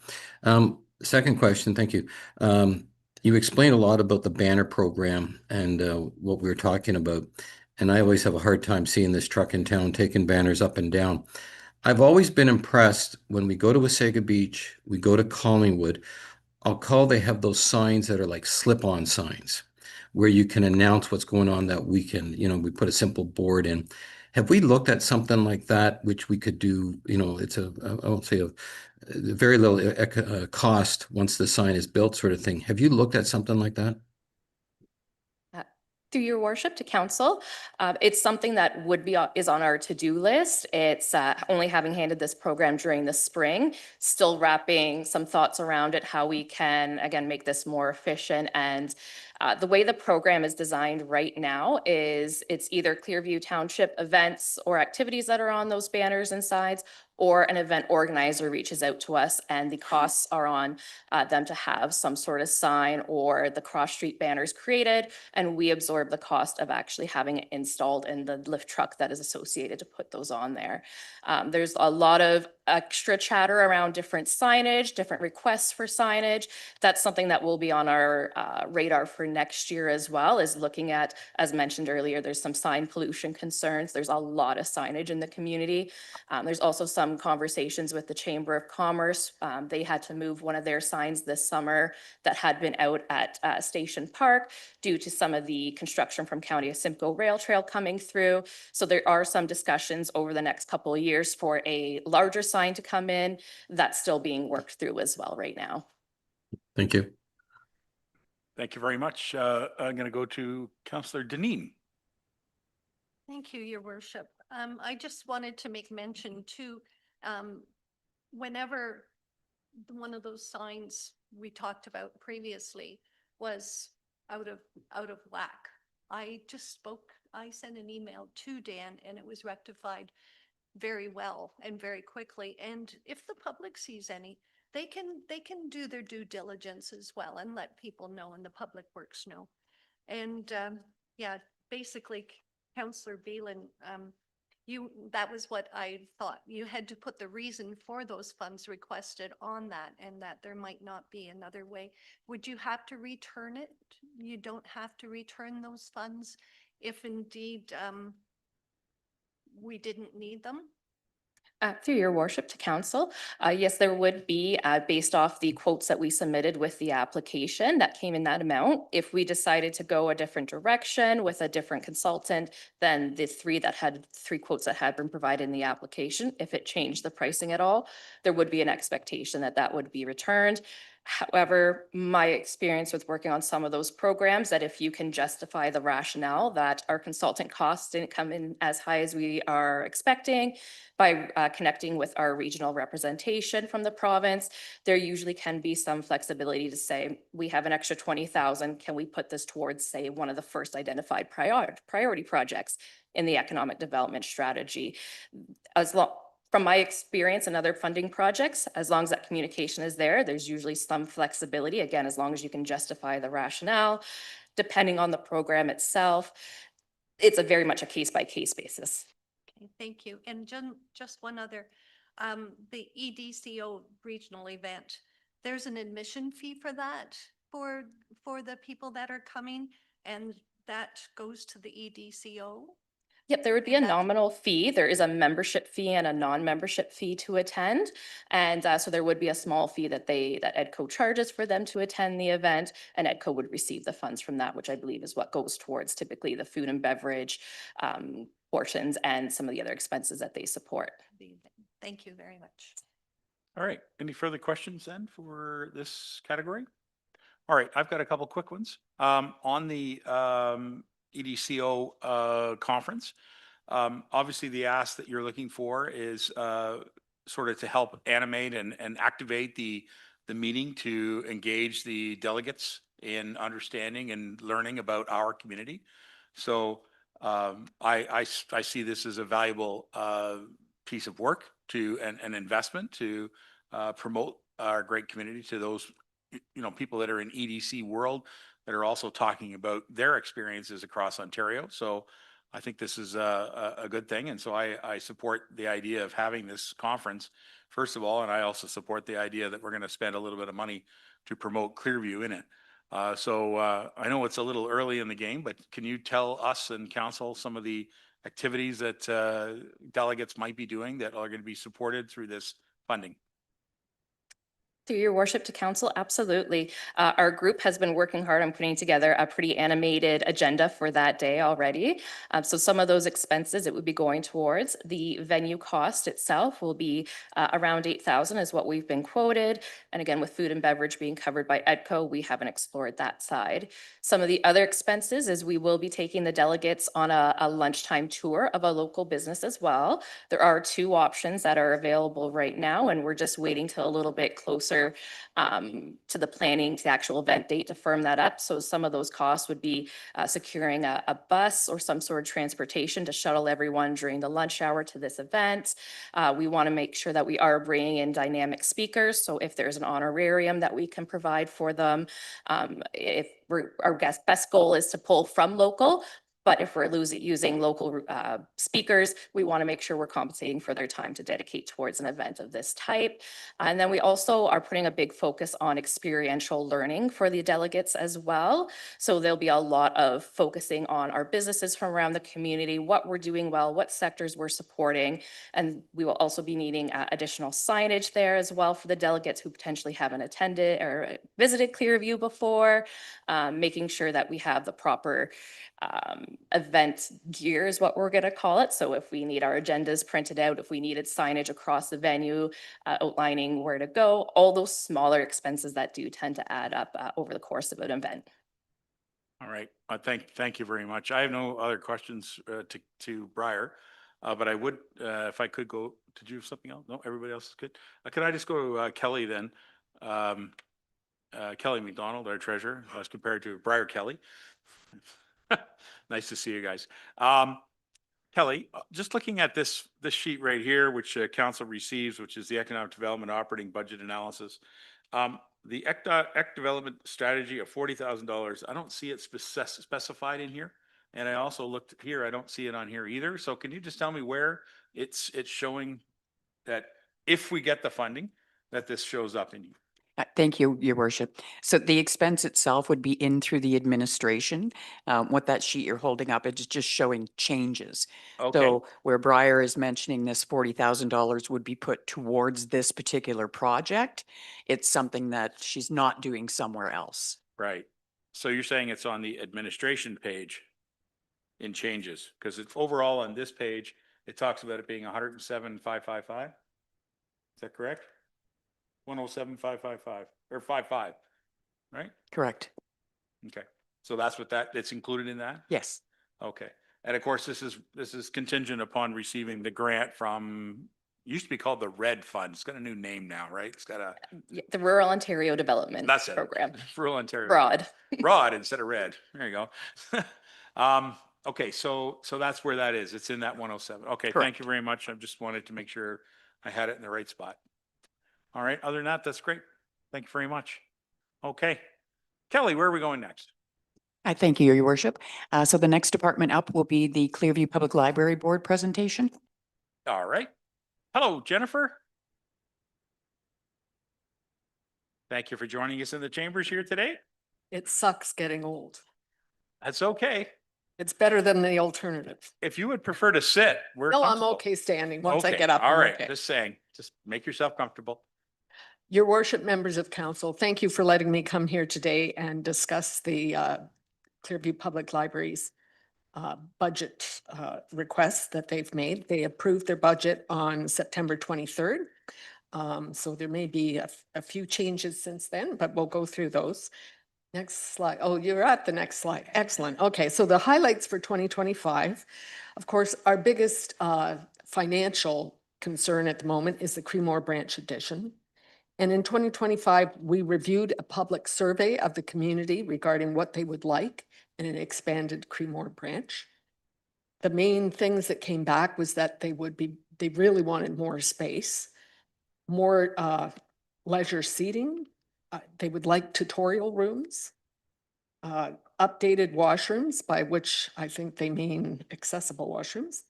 [SPEAKER 5] Second question, thank you. You explained a lot about the banner program and what we were talking about, and I always have a hard time seeing this truck in town taking banners up and down. I've always been impressed when we go to Wasaga Beach, we go to Collingwood. They have those signs that are like slip-on signs where you can announce what's going on that weekend. We put a simple board in. Have we looked at something like that, which we could do? It's I won't say a very little cost once the sign is built, sort of thing. Have you looked at something like that?
[SPEAKER 8] Through your worship to council, it's something that is on our to-do list. It's only having handed this program during the spring, still wrapping some thoughts around it, how we can, again, make this more efficient. And the way the program is designed right now is it's either Clearview Township events or activities that are on those banners and sides, or an event organizer reaches out to us and the costs are on them to have some sort of sign or the cross-street banners created, and we absorb the cost of actually having it installed in the lift truck that is associated to put those on there. There's a lot of extra chatter around different signage, different requests for signage. That's something that will be on our radar for next year as well, is looking at, as mentioned earlier, there's some sign pollution concerns. There's a lot of signage in the community. There's also some conversations with the Chamber of Commerce. They had to move one of their signs this summer that had been out at Station Park due to some of the construction from County of Simcoe Rail Trail coming through. So there are some discussions over the next couple of years for a larger sign to come in. That's still being worked through as well right now.
[SPEAKER 5] Thank you.
[SPEAKER 1] Thank you very much. I'm going to go to Councillor Deneen.
[SPEAKER 11] Thank you, Your Worship. I just wanted to make mention too, whenever one of those signs we talked about previously was out of whack, I sent an email to Dan and it was rectified very well and very quickly. And if the public sees any, they can do their due diligence as well and let people know and the public works know. And yeah, basically, Councillor Beelan, that was what I thought. You had to put the reason for those funds requested on that, and that there might not be another way. Would you have to return it? You don't have to return those funds if indeed we didn't need them?
[SPEAKER 8] Through your worship to council, yes, there would be, based off the quotes that we submitted with the application that came in that amount. If we decided to go a different direction with a different consultant than the three quotes that had been provided in the application, if it changed the pricing at all, there would be an expectation that that would be returned. However, my experience with working on some of those programs, that if you can justify the rationale that our consultant costs didn't come in as high as we are expecting, by connecting with our regional representation from the province, there usually can be some flexibility to say, we have an extra 20,000, can we put this towards, say, one of the first identified priority projects in the economic development strategy? From my experience in other funding projects, as long as that communication is there, there's usually some flexibility, again, as long as you can justify the rationale. Depending on the program itself, it's very much a case-by-case basis.
[SPEAKER 11] Okay, thank you. And just one other, the EDCO regional event, there's an admission fee for that for the people that are coming, and that goes to the EDCO?
[SPEAKER 8] Yep, there would be a
[SPEAKER 11] And that's-
[SPEAKER 8] nominal fee. There is a membership fee and a non-membership fee to attend. And so there would be a small fee that EDCO charges for them to attend the event, and EDCO would receive the funds from that, which I believe is what goes towards typically the food and beverage portions and some of the other expenses that they support.
[SPEAKER 11] Thank you very much.
[SPEAKER 1] All right. Any further questions then for this category? All right. I've got a couple quick ones. On the EDCO conference, obviously the ask that you're looking for is sort of to help animate and activate the meeting to engage the delegates in understanding and learning about our community. So I see this as a valuable piece of work to an investment to promote our great community to those people that are in EDC world that are also talking about their experiences across Ontario. So I think this is a good thing. And so I support the idea of having this conference, first of all, and I also support the idea that we're going to spend a little bit of money to promote Clearview in it. So I know it's a little early in the game, but can you tell us and council some of the activities that delegates might be doing that are going to be supported through this funding?
[SPEAKER 8] Through your worship to council, absolutely. Our group has been working hard on putting together a pretty animated agenda for that day already. So some of those expenses it would be going towards. The venue cost itself will be around 8,000 is what we've been quoted. And again, with food and beverage being covered by EDCO, we haven't explored that side. Some of the other expenses is we will be taking the delegates on a lunchtime tour of a local business as well. There are 2 options that are available right now, and we're just waiting till a little bit closer to the planning, to the actual event date to firm that up. So some of those costs would be securing a bus or some sort of transportation to shuttle everyone during the lunch hour to this event. We want to make sure that we are bringing in dynamic speakers. So if there's an honorarium that we can provide for them, if our best goal is to pull from local, but if we're using local speakers, we want to make sure we're compensating for their time to dedicate towards an event of this type. And then we also are putting a big focus on experiential learning for the delegates as well. So there'll be a lot of focusing on our businesses from around the community, what we're doing well, what sectors we're supporting. And we will also be needing additional signage there as well for the delegates who potentially haven't attended or visited Clearview before, making sure that we have the proper event gear is what we're going to call it. So if we need our agendas printed out, if we needed signage across the venue outlining where to go, all those smaller expenses that do tend to add up over the course of an event.
[SPEAKER 1] All right. Thank you very much. I have no other questions to Briar, but I would, if I could go, did you have something else? No, everybody else is good. Could I just go to Kelly then? Kelly McDonald, our treasurer, as compared to Briar Kelly. Nice to see you guys. Kelly, just looking at this sheet right here, which council receives, which is the economic development operating budget analysis. The ec development strategy of $40,000, I don't see it specified in here. And I also looked here, I don't see it on here either. So can you just tell me where it's showing that if we get the funding, that this shows up in you?
[SPEAKER 3] Thank you, Your Worship. So the expense itself would be in through the administration. What that sheet you're holding up, it's just showing changes.
[SPEAKER 1] Okay,
[SPEAKER 3] So where Briar is mentioning this $40,000 would be put towards this particular project, it's something that she's not doing somewhere else.
[SPEAKER 1] right. So you're saying it's on the administration page in changes, because it's overall on this page, it talks about it being 107,555. Is that correct? 107,555 or 55, right?
[SPEAKER 3] Correct.
[SPEAKER 1] Okay. So that's what it's included in that?
[SPEAKER 3] Yes.
[SPEAKER 1] Okay. And of course, this is contingent upon receiving the grant from, used to be called the Red Fund. It's got a new name now, right? It's got a,
[SPEAKER 8] The Rural Ontario Development
[SPEAKER 1] that's it.
[SPEAKER 8] Program.
[SPEAKER 1] Rural Ontario.
[SPEAKER 8] Broad.
[SPEAKER 1] Broad instead of red. There you go. Okay, so that's where that is. It's in that 107. Okay, thank
[SPEAKER 3] Correct.
[SPEAKER 1] you very much. I just wanted to make sure I had it in the right spot. All right, other than that, that's great. Thank you very much. Okay. Kelly, where are we going next?
[SPEAKER 3] I thank you, Your Worship. So the next department up will be the Clearview Public Library Board presentation.
[SPEAKER 1] All right. Hello, Jennifer. Thank you for joining us in the chambers here today.
[SPEAKER 12] It sucks getting old.
[SPEAKER 1] That's okay.
[SPEAKER 12] It's better than the alternative.
[SPEAKER 1] If you would prefer to sit, we're
[SPEAKER 12] No, I'm
[SPEAKER 1] comfortable.
[SPEAKER 12] okay standing. Once I
[SPEAKER 1] Okay,
[SPEAKER 12] get up,
[SPEAKER 1] all
[SPEAKER 12] I'm
[SPEAKER 1] right,
[SPEAKER 12] okay.
[SPEAKER 1] just saying, just make yourself comfortable.
[SPEAKER 12] Your worship, members of council, thank you for letting me come here today and discuss the Clearview Public Library's budget requests that they've made. They approved their budget on September 23rd. So there may be a few changes since then, but we'll go through those. Next slide. Oh, you're at the next slide. Excellent. Okay, so the highlights for 2025. Of course, our biggest financial concern at the moment is the Creemore Branch addition. And in 2025, we reviewed a public survey of the community regarding what they would like in an expanded Creemore Branch. The main things that came back was that they really wanted more space, more leisure seating. They would like tutorial rooms, updated washrooms, by which I think they mean accessible washrooms.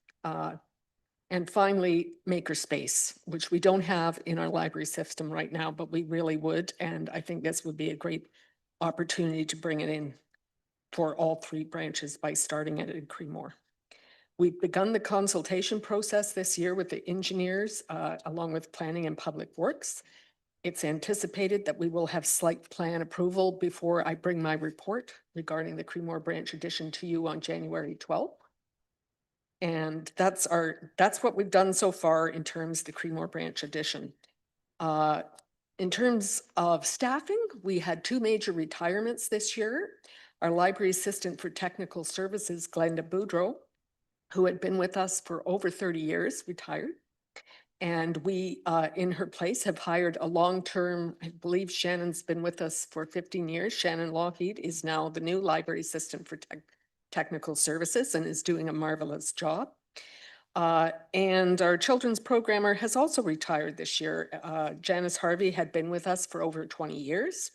[SPEAKER 12] And finally, makerspace, which we don't have in our library system right now, but we really would. And I think this would be a great opportunity to bring it in for all 3 branches by starting it in Creemore. We've begun the consultation process this year with the engineers, along with planning and public works. It's anticipated that we will have site plan approval before I bring my report regarding the Creemore Branch addition to you on January 12th. And that's what we've done so far in terms of the Creemore Branch addition. In terms of staffing, we had 2 major retirements this year. Our library assistant for technical services, Glenda Boudreau, who had been with us for over 30 years, retired. And we, in her place, have hired a long-term, I believe Shannon's been with us for 15 years. Shannon Lougheed is now the new library assistant for technical services and is doing a marvelous job. And our children's programmer has also retired this year. Janice Harvey had been with us for over 20 years.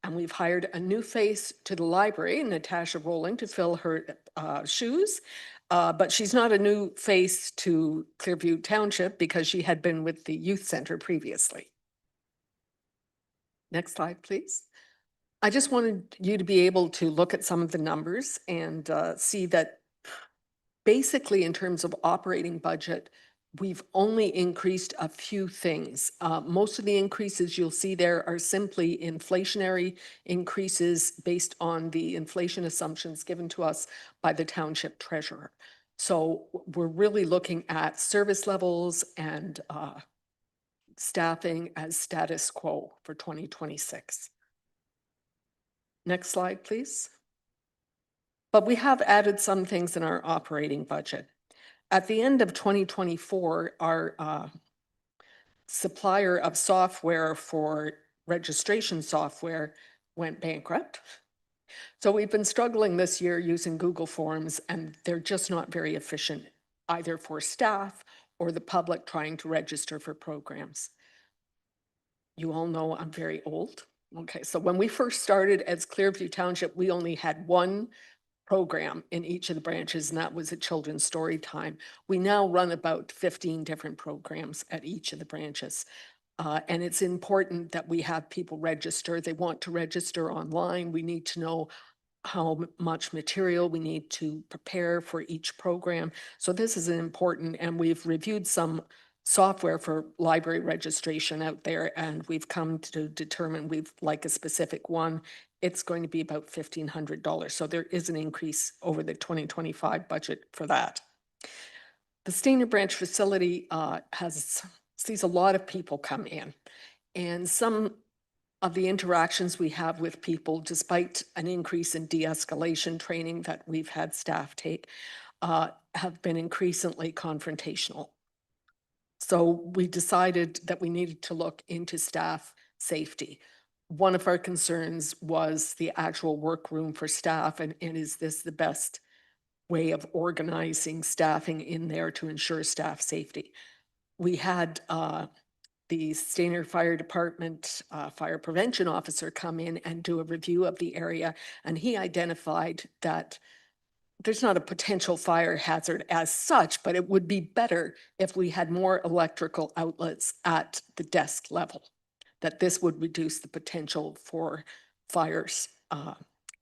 [SPEAKER 12] And we've hired a new face to the library, Natasha Rowling, to fill her shoes. But she's not a new face to Clearview Township because she had been with the youth center previously. Next slide, please. I just wanted you to be able to look at some of the numbers and see that basically in terms of operating budget, we've only increased a few things. Most of the increases you'll see there are simply inflationary increases based on the inflation assumptions given to us by the township treasurer. So we're really looking at service levels and staffing as status quo for 2026. Next slide, please. But we have added some things in our operating budget. At the end of 2024, our supplier of software for registration software went bankrupt. So we've been struggling this year using Google Forms, and they're just not very efficient, either for staff or the public trying to register for programs. You all know I'm very old. Okay, so when we first started as Clearview Township, we only had 1 program in each of the branches, and that was a children's story time. We now run about 15 different programs at each of the branches. And it's important that we have people register. They want to register online. We need to know how much material we need to prepare for each program. So this is important, and we've reviewed some software for library registration out there, and we've come to determine we'd like a specific one. It's going to be about $1,500. So there is an increase over the 2025 budget for that. The Stainer Branch facility sees a lot of people come in, and some of the interactions we have with people, despite an increase in de-escalation training that we've had staff take, have been increasingly confrontational. So we decided that we needed to look into staff safety. One of our concerns was the actual workroom for staff, and is this the best way of organizing staffing in there to ensure staff safety? We had the Stainer Fire Department fire prevention officer come in and do a review of the area, and he identified that there's not a potential fire hazard as such, but it would be better if we had more electrical outlets at the desk level, that this would reduce the potential for fires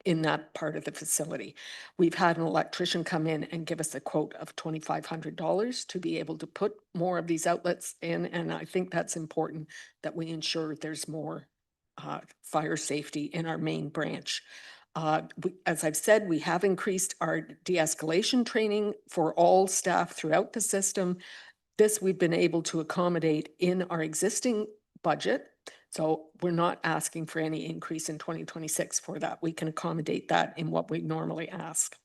[SPEAKER 12] in that part of the facility. We've had an electrician come in and give us a quote of $2,500 to be able to put more of these outlets in, and I think that's important that we ensure there's more fire safety in our main branch. As I've said, we have increased our de-escalation training for all staff throughout the system. This we've been able to accommodate in our existing budget. So we're not asking for any increase in 2026 for that. We can accommodate that in what we normally ask.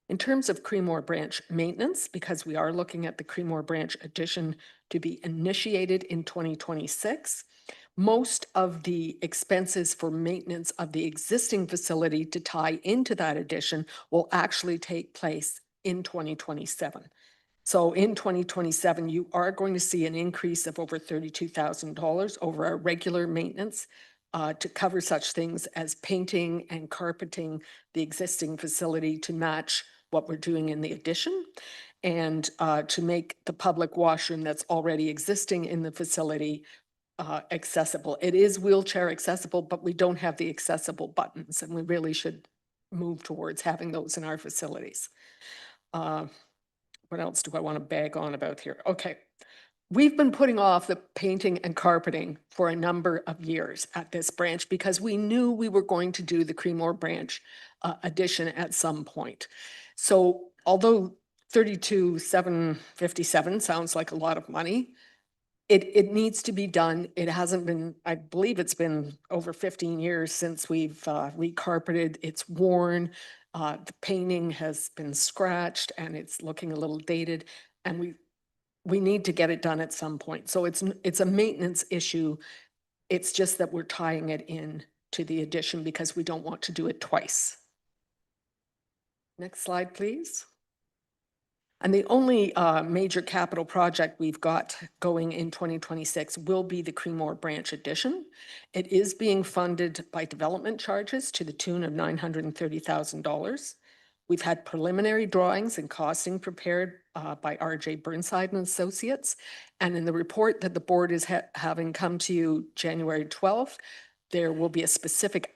[SPEAKER 12] In terms of Creemore Branch maintenance, because we are looking at the Creemore Branch addition to be initiated in 2026, most of the expenses for maintenance of the existing facility to tie into that addition will actually take place in 2027. So in 2027, you are going to see an increase of over $32,000 over our regular maintenance to cover such things as painting and carpeting the existing facility to match what we're doing in the addition, and to make the public washroom that's already existing in the facility accessible. It is wheelchair accessible, but we don't have the accessible buttons, and we really should move towards having those in our facilities. what else do I want to bag on about here? Okay. We've been putting off the painting and carpeting for a number of years at this branch because we knew we were going to do the Creemore branch addition at some point. So although 32,757 sounds like a lot of money, it needs to be done. It hasn't been, I believe it's been over 15 years since we've recarpeted. It's worn. The painting has been scratched and it's looking a little dated. And we need to get it done at some point. So it's a maintenance issue. It's just that we're tying it in to the addition because we don't want to do it twice. Next slide, please. And the only major capital project we've got going in 2026 will be the Creemore branch addition. It is being funded by development charges to the tune of $930,000. We've had preliminary drawings and costing prepared by RJ Burnside and Associates. And in the report that the board is having come to you January 12th, there will be a specific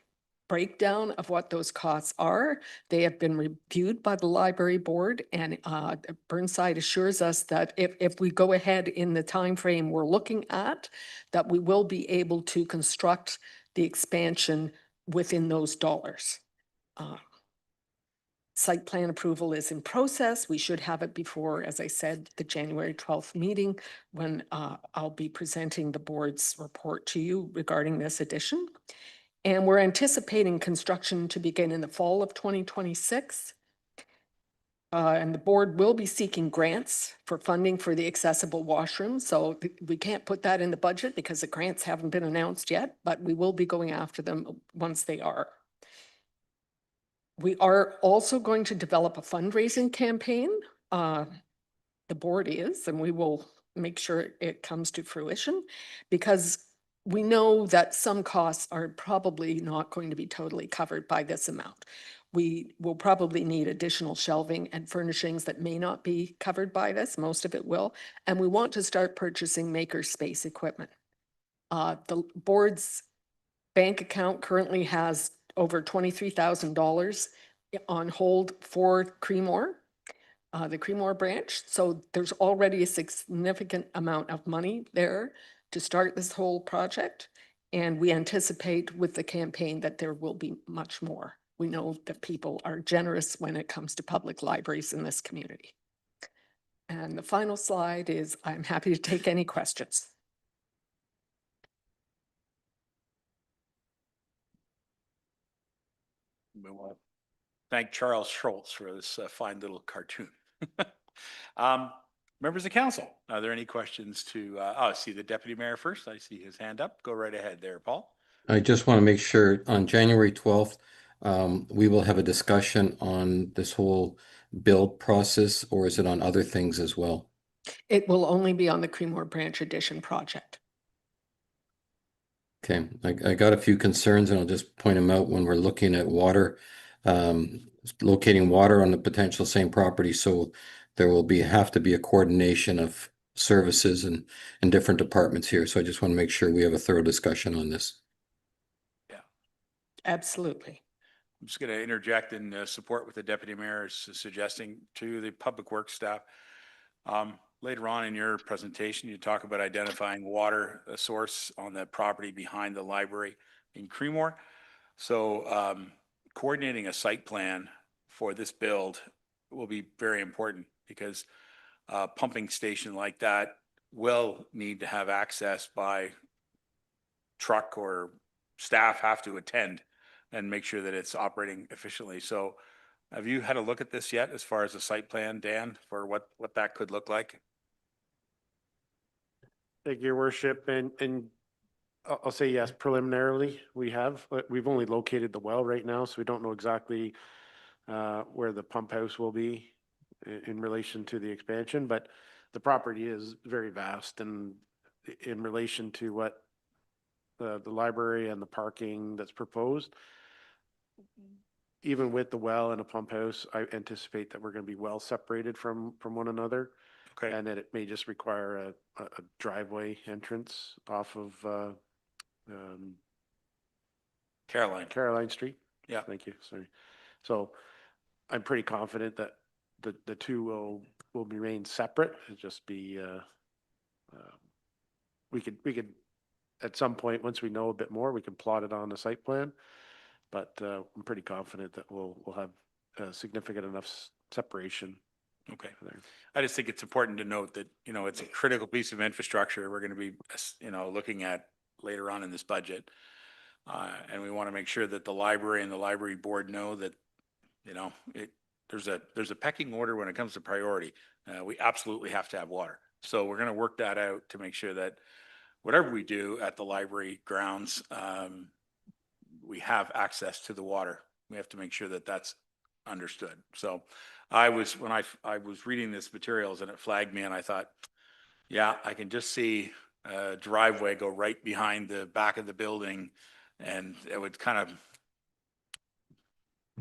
[SPEAKER 12] breakdown of what those costs are. They have been reviewed by the library board, and Burnside assures us that if we go ahead in the time frame we're looking at, that we will be able to construct the expansion within those dollars. Site plan approval is in process. We should have it before, as I said, the January 12th meeting when I'll be presenting the board's report to you regarding this addition. And we're anticipating construction to begin in the fall of 2026. And the board will be seeking grants for funding for the accessible washroom. So we can't put that in the budget because the grants haven't been announced yet, but we will be going after them once they are. We are also going to develop a fundraising campaign. The board is, and we will make sure it comes to fruition because we know that some costs are probably not going to be totally covered by this amount. We will probably need additional shelving and furnishings that may not be covered by this. Most of it will. And we want to start purchasing maker space equipment. The board's bank account currently has over $23,000 on hold for Creemore, the Creemore branch. So there's already a significant amount of money there to start this whole project. And we anticipate with the campaign that there will be much more. We know that people are generous when it comes to public libraries in this community. And the final slide is I'm happy to take any questions.
[SPEAKER 1] We want to thank Charles Schultz for this fine little cartoon. Members of council, are there any questions to, I see the deputy mayor first. I see his hand up. Go right ahead there, Paul.
[SPEAKER 5] I just want to make sure on January 12th, we will have a discussion on this whole build process, or is it on other things as well?
[SPEAKER 12] It will only be on the Creemore branch addition project.
[SPEAKER 5] Okay, I got a few concerns and I'll just point them out when we're looking at water, locating water on the potential same property. So there will have to be a coordination of services and different departments here. So I just want to make sure we have a thorough discussion on this.
[SPEAKER 1] Yeah,
[SPEAKER 12] Absolutely.
[SPEAKER 1] I'm just going to interject in support with the deputy mayor is suggesting to the public works staff. Later on in your presentation, you talk about identifying water source on the property behind the library in Creemore. So coordinating a site plan for this build will be very important because a pumping station like that will need to have access by truck, or staff have to attend and make sure that it's operating efficiently. So have you had a look at this yet as far as a site plan, Dan, for what that could look like?
[SPEAKER 10] Thank you, Your Worship, and I'll say yes, preliminarily, we've only located the well right now, so we don't know exactly where the pump house will be in relation to the expansion, but the property is very vast, and in relation to what the library and the parking that's proposed, even with the well and a pump house, I anticipate that we're going to be well separated from one another.
[SPEAKER 1] Okay.
[SPEAKER 10] And that it may just require a driveway entrance off of Caroline Street.
[SPEAKER 1] Yeah.
[SPEAKER 10] Thank you. Sorry. So I'm pretty confident that the two will will remain separate. It'll just be, we could, at some point, once we know a bit more, we can plot it on the site plan. But I'm pretty confident that we'll have significant enough separation
[SPEAKER 1] Okay.
[SPEAKER 10] there.
[SPEAKER 1] I just think it's important to note that, you know, it's a critical piece of infrastructure we're going to be, you know, looking at later on in this budget. And we want to make sure that the library and the library board know that, you know, there's a pecking order when it comes to priority. We absolutely have to have water. So we're going to work that out to make sure that whatever we do at the library grounds, we have access to the water. We have to make sure that that's understood. So when I was reading this materials and it flagged me and I thought, yeah, I can just see a driveway go right behind the back of the building and it would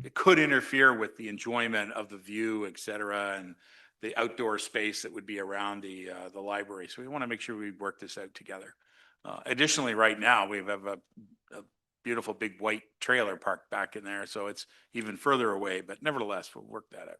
[SPEAKER 1] it could interfere with the enjoyment of the view, et cetera, and the outdoor space that would be around the library. So we want to make sure we work this out together. Additionally, right now, we have a beautiful big white trailer parked back in there, so it's even further away, but nevertheless, we'll work that out.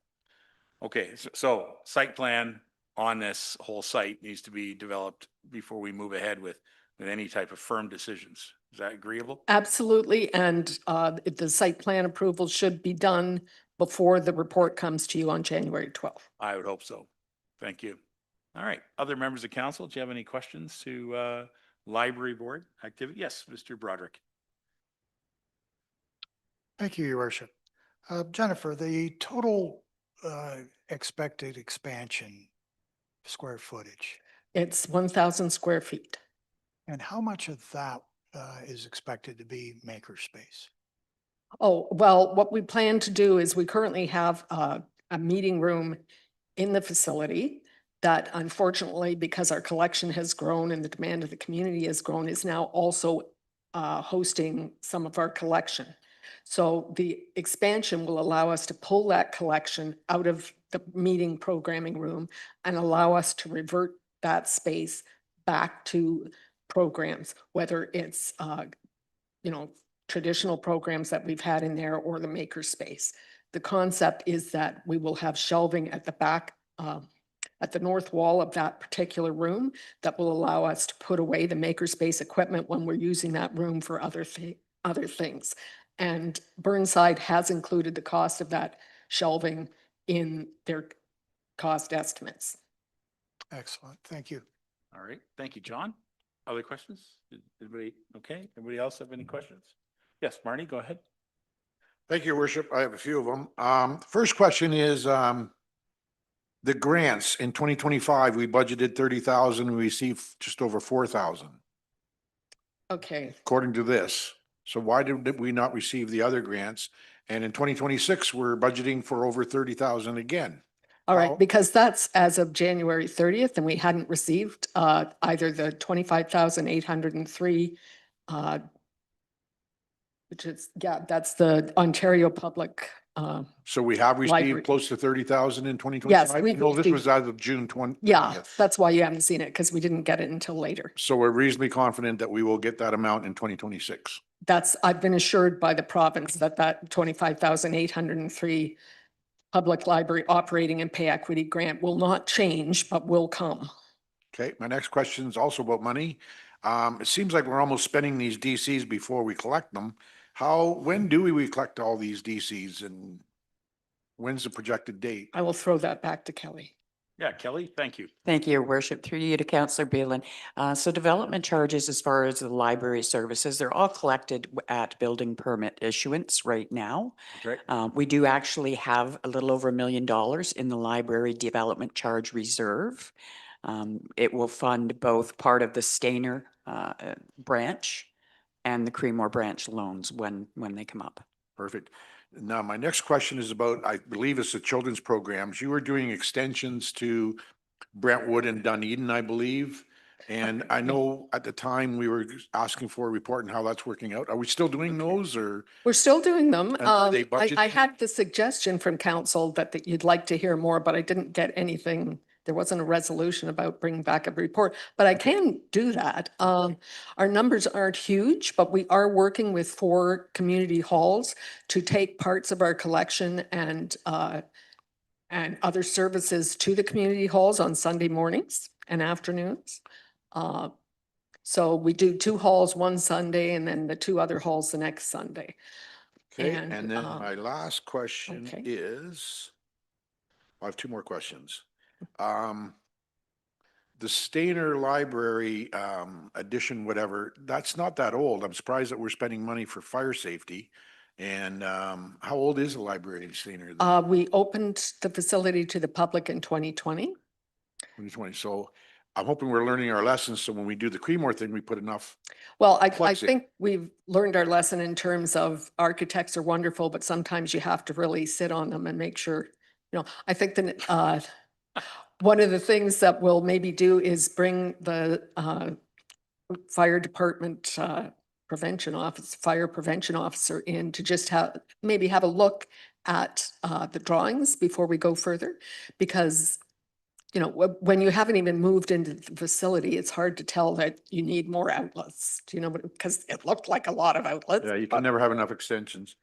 [SPEAKER 1] Okay, so site plan on this whole site needs to be developed before we move ahead with any type of firm decisions. Is that agreeable?
[SPEAKER 12] Absolutely. And the site plan approval should be done before the report comes to you on January 12th.
[SPEAKER 1] I would hope so. Thank you. All right, other members of council, do you have any questions to library board activity? Yes, Mr. Broderick.
[SPEAKER 13] Thank you, Your Worship. Jennifer, the total expected expansion square footage,
[SPEAKER 12] It's 1,000 square feet.
[SPEAKER 13] and how much of that is expected to be makerspace?
[SPEAKER 12] Oh, well, what we plan to do is we currently have a meeting room in the facility that unfortunately, because our collection has grown and the demand of the community has grown, is now also hosting some of our collection. So the expansion will allow us to pull that collection out of the meeting programming room and allow us to revert that space back to programs, whether it's, traditional programs that we've had in there or the maker space. The concept is that we will have shelving at the back, at the north wall of that particular room that will allow us to put away the makerspace equipment when we're using that room for other things. And Burnside has included the cost of that shelving in their cost estimates.
[SPEAKER 13] Excellent, thank you.
[SPEAKER 1] All right, thank you, John. Other questions? Anybody, okay? Anybody else have any questions? Yes, Marnie, go ahead.
[SPEAKER 7] Thank you, Your Worship. I have a few of them. First question is, the grants in 2025, we budgeted 30,000, we received just over 4,000,
[SPEAKER 12] Okay,
[SPEAKER 7] according to this. So why did we not receive the other grants? And in 2026, we're budgeting for over 30,000 again.
[SPEAKER 12] all
[SPEAKER 7] How-
[SPEAKER 12] right, because that's as of January 30th and we hadn't received either the 25,803, which is, that's the Ontario Public.
[SPEAKER 7] So we have
[SPEAKER 12] Library.
[SPEAKER 7] received close to 30,000 in 2025?
[SPEAKER 12] we've
[SPEAKER 7] No, this
[SPEAKER 12] received-
[SPEAKER 7] was as of June 20.
[SPEAKER 12] Yeah, that's why you haven't seen it, because we didn't get it until later.
[SPEAKER 7] So we're reasonably confident that we will get that amount in 2026.
[SPEAKER 12] I've been assured by the province that 25,803 public library operating and pay equity grant will not change, but will come.
[SPEAKER 7] Okay, my next question is also about money. It seems like we're almost spending these DCs before we collect them. When do we collect all these DCs and when's the projected date?
[SPEAKER 12] I will throw that back to Kelly.
[SPEAKER 1] Yeah, Kelly, thank you.
[SPEAKER 3] Thank you, Your Worship. Through you to Councillor Beelan. So development charges as far as the library services, they're all collected at building permit issuance right now.
[SPEAKER 1] Okay.
[SPEAKER 3] We do actually have a little over $1 million in the library development charge reserve. It will fund both part of the Stainer branch and the Creemore branch loans when they come up.
[SPEAKER 7] Perfect. Now, my next question is about, I believe it's the children's programs. You were doing extensions to Brentwood and Dunedin, I believe. And I know at the time we were asking for a report and how that's working out. Are we still doing those or?
[SPEAKER 12] We're still doing them.
[SPEAKER 7] And are they
[SPEAKER 12] I
[SPEAKER 7] budgeted?
[SPEAKER 12] had the suggestion from council that you'd like to hear more, but I didn't get anything. There wasn't a resolution about bringing back a report, but I can do that. Our numbers aren't huge, but we are working with 4 community halls to take parts of our collection and and other services to the community halls on Sunday mornings and afternoons. So we do 2 halls one Sunday and then the 2 other halls the next Sunday.
[SPEAKER 7] Okay,
[SPEAKER 12] And,
[SPEAKER 7] and then my last question
[SPEAKER 12] okay.
[SPEAKER 7] is, I have 2 more questions. The Stainer Library addition, whatever, that's not that old. I'm surprised that we're spending money for fire safety. And how old is the library in Stainer?
[SPEAKER 12] We opened the facility to the public in 2020.
[SPEAKER 7] 2020. So I'm hoping we're learning our lessons. So when we do the Creemore thing, we put enough.
[SPEAKER 12] Well, I
[SPEAKER 7] Flexi.
[SPEAKER 12] think we've learned our lesson in terms of architects are wonderful, but sometimes you have to really sit on them and make sure, I think that one of the things that we'll maybe do is bring the fire department fire prevention officer in to just maybe have a look at the drawings before we go further. Because when you haven't even moved into the facility, it's hard to tell that you need more outlets, because it looked like a lot of outlets.
[SPEAKER 7] Yeah, you
[SPEAKER 12] but-
[SPEAKER 7] can never have enough extensions.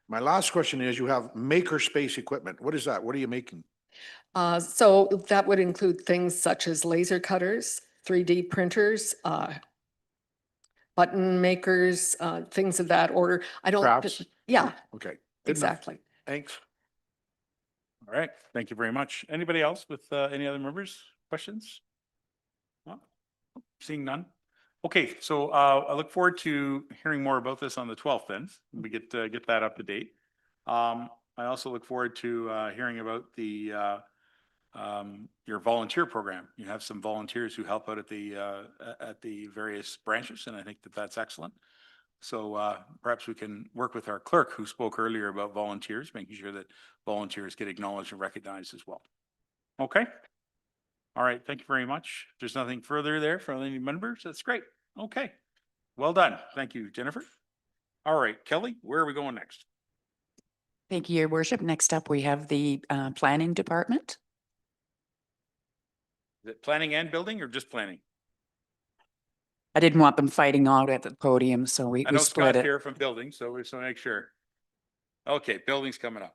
[SPEAKER 7] My last question is, you have maker space equipment. What is that? What are you making?
[SPEAKER 12] So that would include things such as laser cutters, 3D printers, button makers, things of that order. I don't.
[SPEAKER 7] Crafts?
[SPEAKER 12] Yeah,
[SPEAKER 7] Okay. Good enough.
[SPEAKER 12] exactly.
[SPEAKER 7] Thanks.
[SPEAKER 1] All right, thank you very much. Anybody else with any other members, questions? No? Seeing none? Okay, so I look forward to hearing more about this on the 12th then. We get that up to date. I also look forward to hearing about the your volunteer program. You have some volunteers who help out at the various branches, and I think that that's excellent. So perhaps we can work with our clerk who spoke earlier about volunteers, making sure that volunteers get acknowledged and recognized as well. Okay. All right. Thank you very much. If there's nothing further there from any members, that's great. Okay. Well done. Thank you, Jennifer. All right, Kelly, where are we going next?
[SPEAKER 3] Thank you, Your Worship. Next up, we have the Planning Department.
[SPEAKER 1] Is it planning and building or just planning?
[SPEAKER 3] I didn't want them fighting out at the podium, so we
[SPEAKER 1] I know
[SPEAKER 3] split
[SPEAKER 1] Scott's
[SPEAKER 3] it.
[SPEAKER 1] here from building, so we just want to make sure. Okay, building's coming up.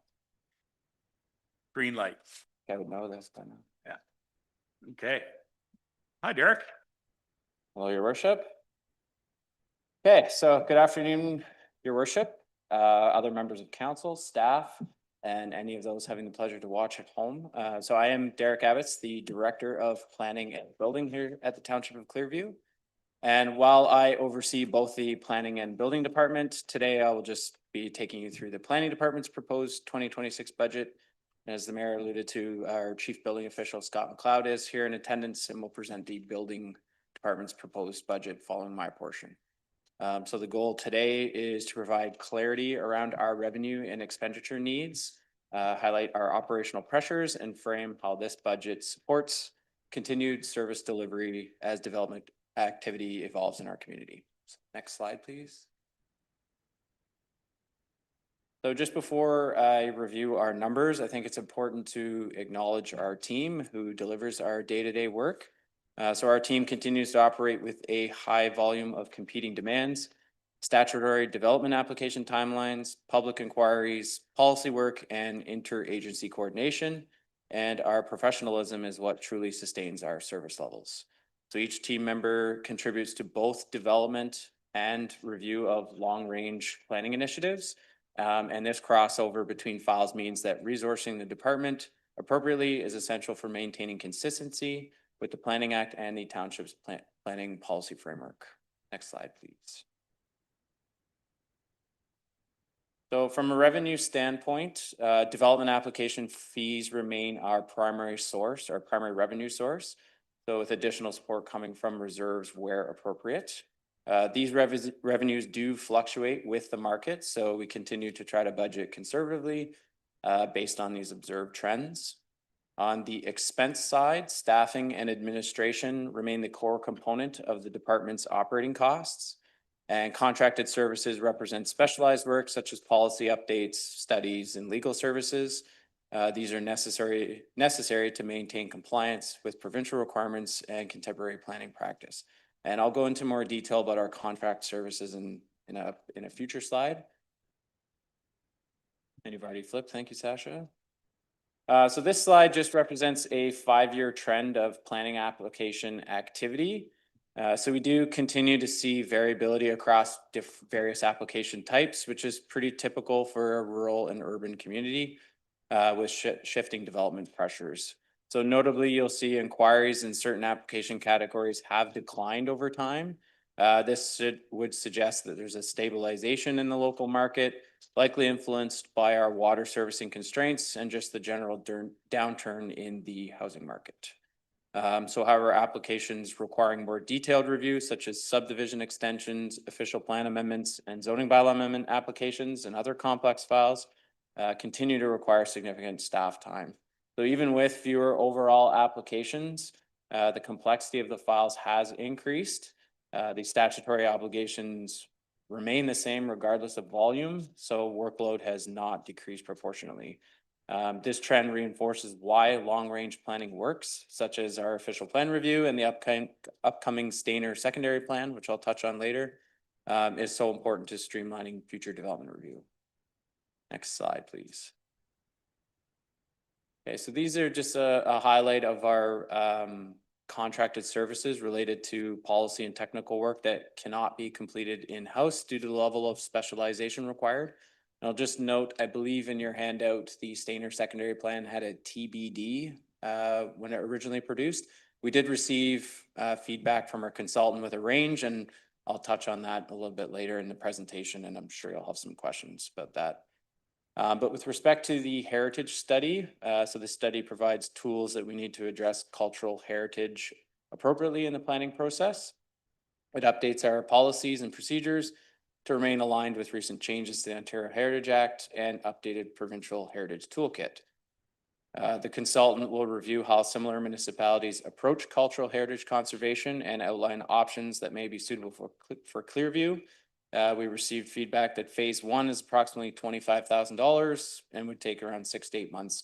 [SPEAKER 1] Green light.
[SPEAKER 14] I would know this by now.
[SPEAKER 1] Yeah. Okay. Hi, Derek.
[SPEAKER 14] Hello, Your Worship. Okay, so good afternoon, Your Worship, other members of council, staff, and any of those having the pleasure to watch at home. So I am Derek Abbots, the Director of Planning and Building here at the Township of Clearview. And while I oversee both the Planning and Building Department, today I will just be taking you through the Planning Department's proposed 2026 budget. As the mayor alluded to, our Chief Building Official, Scott McLeod, is here in attendance and will present the Building Department's proposed budget following my portion. So the goal today is to provide clarity around our revenue and expenditure needs, highlight our operational pressures, and frame how this budget supports continued service delivery as development activity evolves in our community. Next slide, please. So just before I review our numbers, I think it's important to acknowledge our team who delivers our day-to-day work. So our team continues to operate with a high volume of competing demands, statutory development application timelines, public inquiries, policy work, and interagency coordination. And our professionalism is what truly sustains our service levels. So each team member contributes to both development and review of long-range planning initiatives. And this crossover between files means that resourcing the department appropriately is essential for maintaining consistency with the Planning Act and the Township's planning policy framework. Next slide, please. So from a revenue standpoint, development application fees remain our primary source, our primary revenue source. So with additional support coming from reserves where appropriate. These revenues do fluctuate with the market, so we continue to try to budget conservatively based on these observed trends. On the expense side, staffing and administration remain the core component of the department's operating costs. And contracted services represent specialized work such as policy updates, studies, and legal services. These are necessary to maintain compliance with provincial requirements and contemporary planning practice. And I'll go into more detail about our contract services in a future slide. And you've already flipped. Thank you, Sasha. So this slide just represents a 5-year trend of planning application activity. So we do continue to see variability across various application types, which is pretty typical for a rural and urban community with shifting development pressures. So notably, you'll see inquiries in certain application categories have declined over time. This would suggest that there's a stabilization in the local market, likely influenced by our water servicing constraints and just the general downturn in the housing market. So however, applications requiring more detailed review, such as subdivision extensions, official plan amendments, and zoning bylaw amendment applications and other complex files continue to require significant staff time. So even with fewer overall applications, the complexity of the files has increased. The statutory obligations remain the same regardless of volume, so workload has not decreased proportionally. This trend reinforces why long-range planning works, such as our official plan review and the upcoming Stainer secondary plan, which I'll touch on later, is so important to streamlining future development review. Next slide, please. Okay, so these are just a highlight of our contracted services related to policy and technical work that cannot be completed in-house due to the level of specialization required. And I'll just note, I believe in your handout, the Stainer secondary plan had a TBD when it originally produced. We did receive feedback from our consultant with a range, and I'll touch on that a little bit later in the presentation, and I'm sure you'll have some questions about that. But with respect to the heritage study, so the study provides tools that we need to address cultural heritage appropriately in the planning process. It updates our policies and procedures to remain aligned with recent changes to the Ontario Heritage Act and updated provincial heritage toolkit. The consultant will review how similar municipalities approach cultural heritage conservation and outline options that may be suitable for Clearview. We received feedback that phase 1 is approximately $25,000 and would take around 6 to 8 months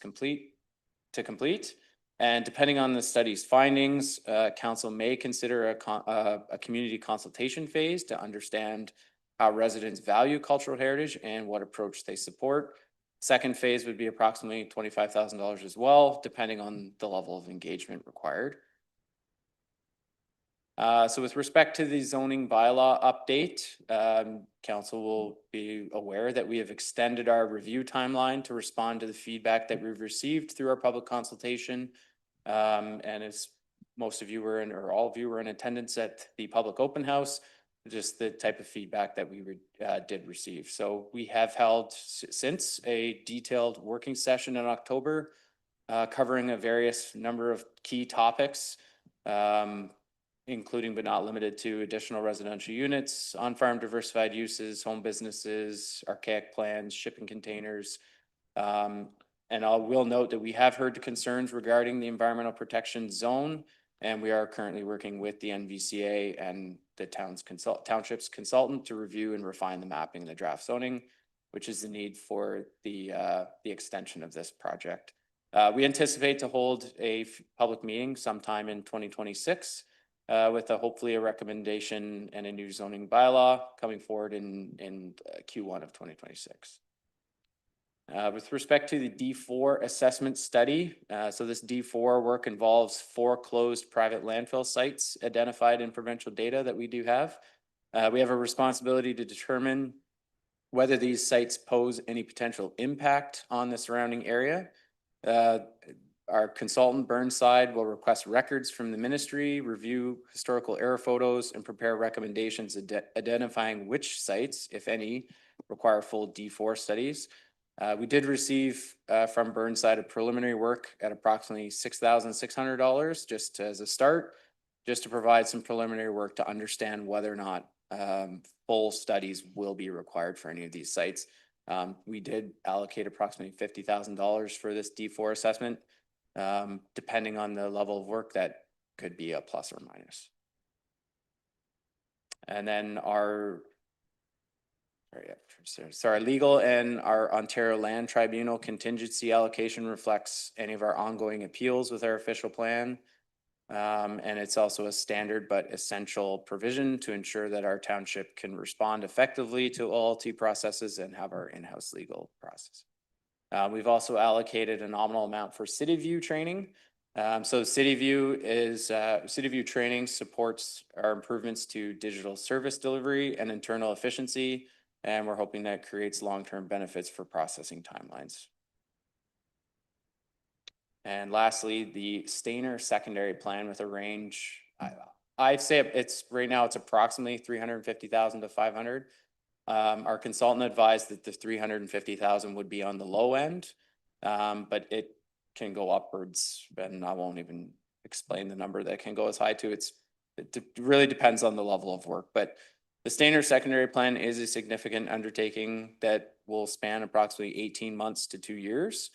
[SPEAKER 14] to complete. And depending on the study's findings, council may consider a community consultation phase to understand how residents value cultural heritage and what approach they support. Second phase would be approximately $25,000 as well, depending on the level of engagement required. So with respect to the zoning bylaw update, council will be aware that we have extended our review timeline to respond to the feedback that we've received through our public consultation. And as most of you were in, or all of you were in attendance at the public open house, just the type of feedback that we did receive. So we have held since a detailed working session in October, covering a various number of key topics, including but not limited to additional residential units, on-farm diversified uses, home businesses, archaic plans, shipping containers. And I will note that we have heard concerns regarding the environmental protection zone, and we are currently working with the NVCA and the township's consultant to review and refine the mapping and the draft zoning, which is the need for the extension of this project. We anticipate to hold a public meeting sometime in 2026 with hopefully a recommendation and a new zoning bylaw coming forward in Q1 of 2026. With respect to the D4 assessment study, so this D4 work involves 4 closed private landfill sites identified in provincial data that we do have. We have a responsibility to determine whether these sites pose any potential impact on the surrounding area. Our consultant Burnside will request records from the ministry, review historical error photos, and prepare recommendations identifying which sites, if any, require full D4 studies. We did receive from Burnside a preliminary work at approximately $6,600 just as a start, just to provide some preliminary work to understand whether or not full studies will be required for any of these sites. We did allocate approximately $50,000 for this D4 assessment. Depending on the level of work, that could be a plus or minus. And then our legal and our Ontario Land Tribunal contingency allocation reflects any of our ongoing appeals with our official plan. And it's also a standard but essential provision to ensure that our township can respond effectively to OLT processes and have our in-house legal process. We've also allocated a nominal amount for City View training. So City View training supports our improvements to digital service delivery and internal efficiency, and we're hoping that creates long-term benefits for processing timelines. And lastly, the Stainer secondary plan with a range, I'd say it's right now it's approximately 350,000 to 500. Our consultant advised that the 350,000 would be on the low end, but it can go upwards, and I won't even explain the number that can go as high to. It really depends on the level of work, but the Stainer secondary plan is a significant undertaking that will span approximately 18 months to 2 years.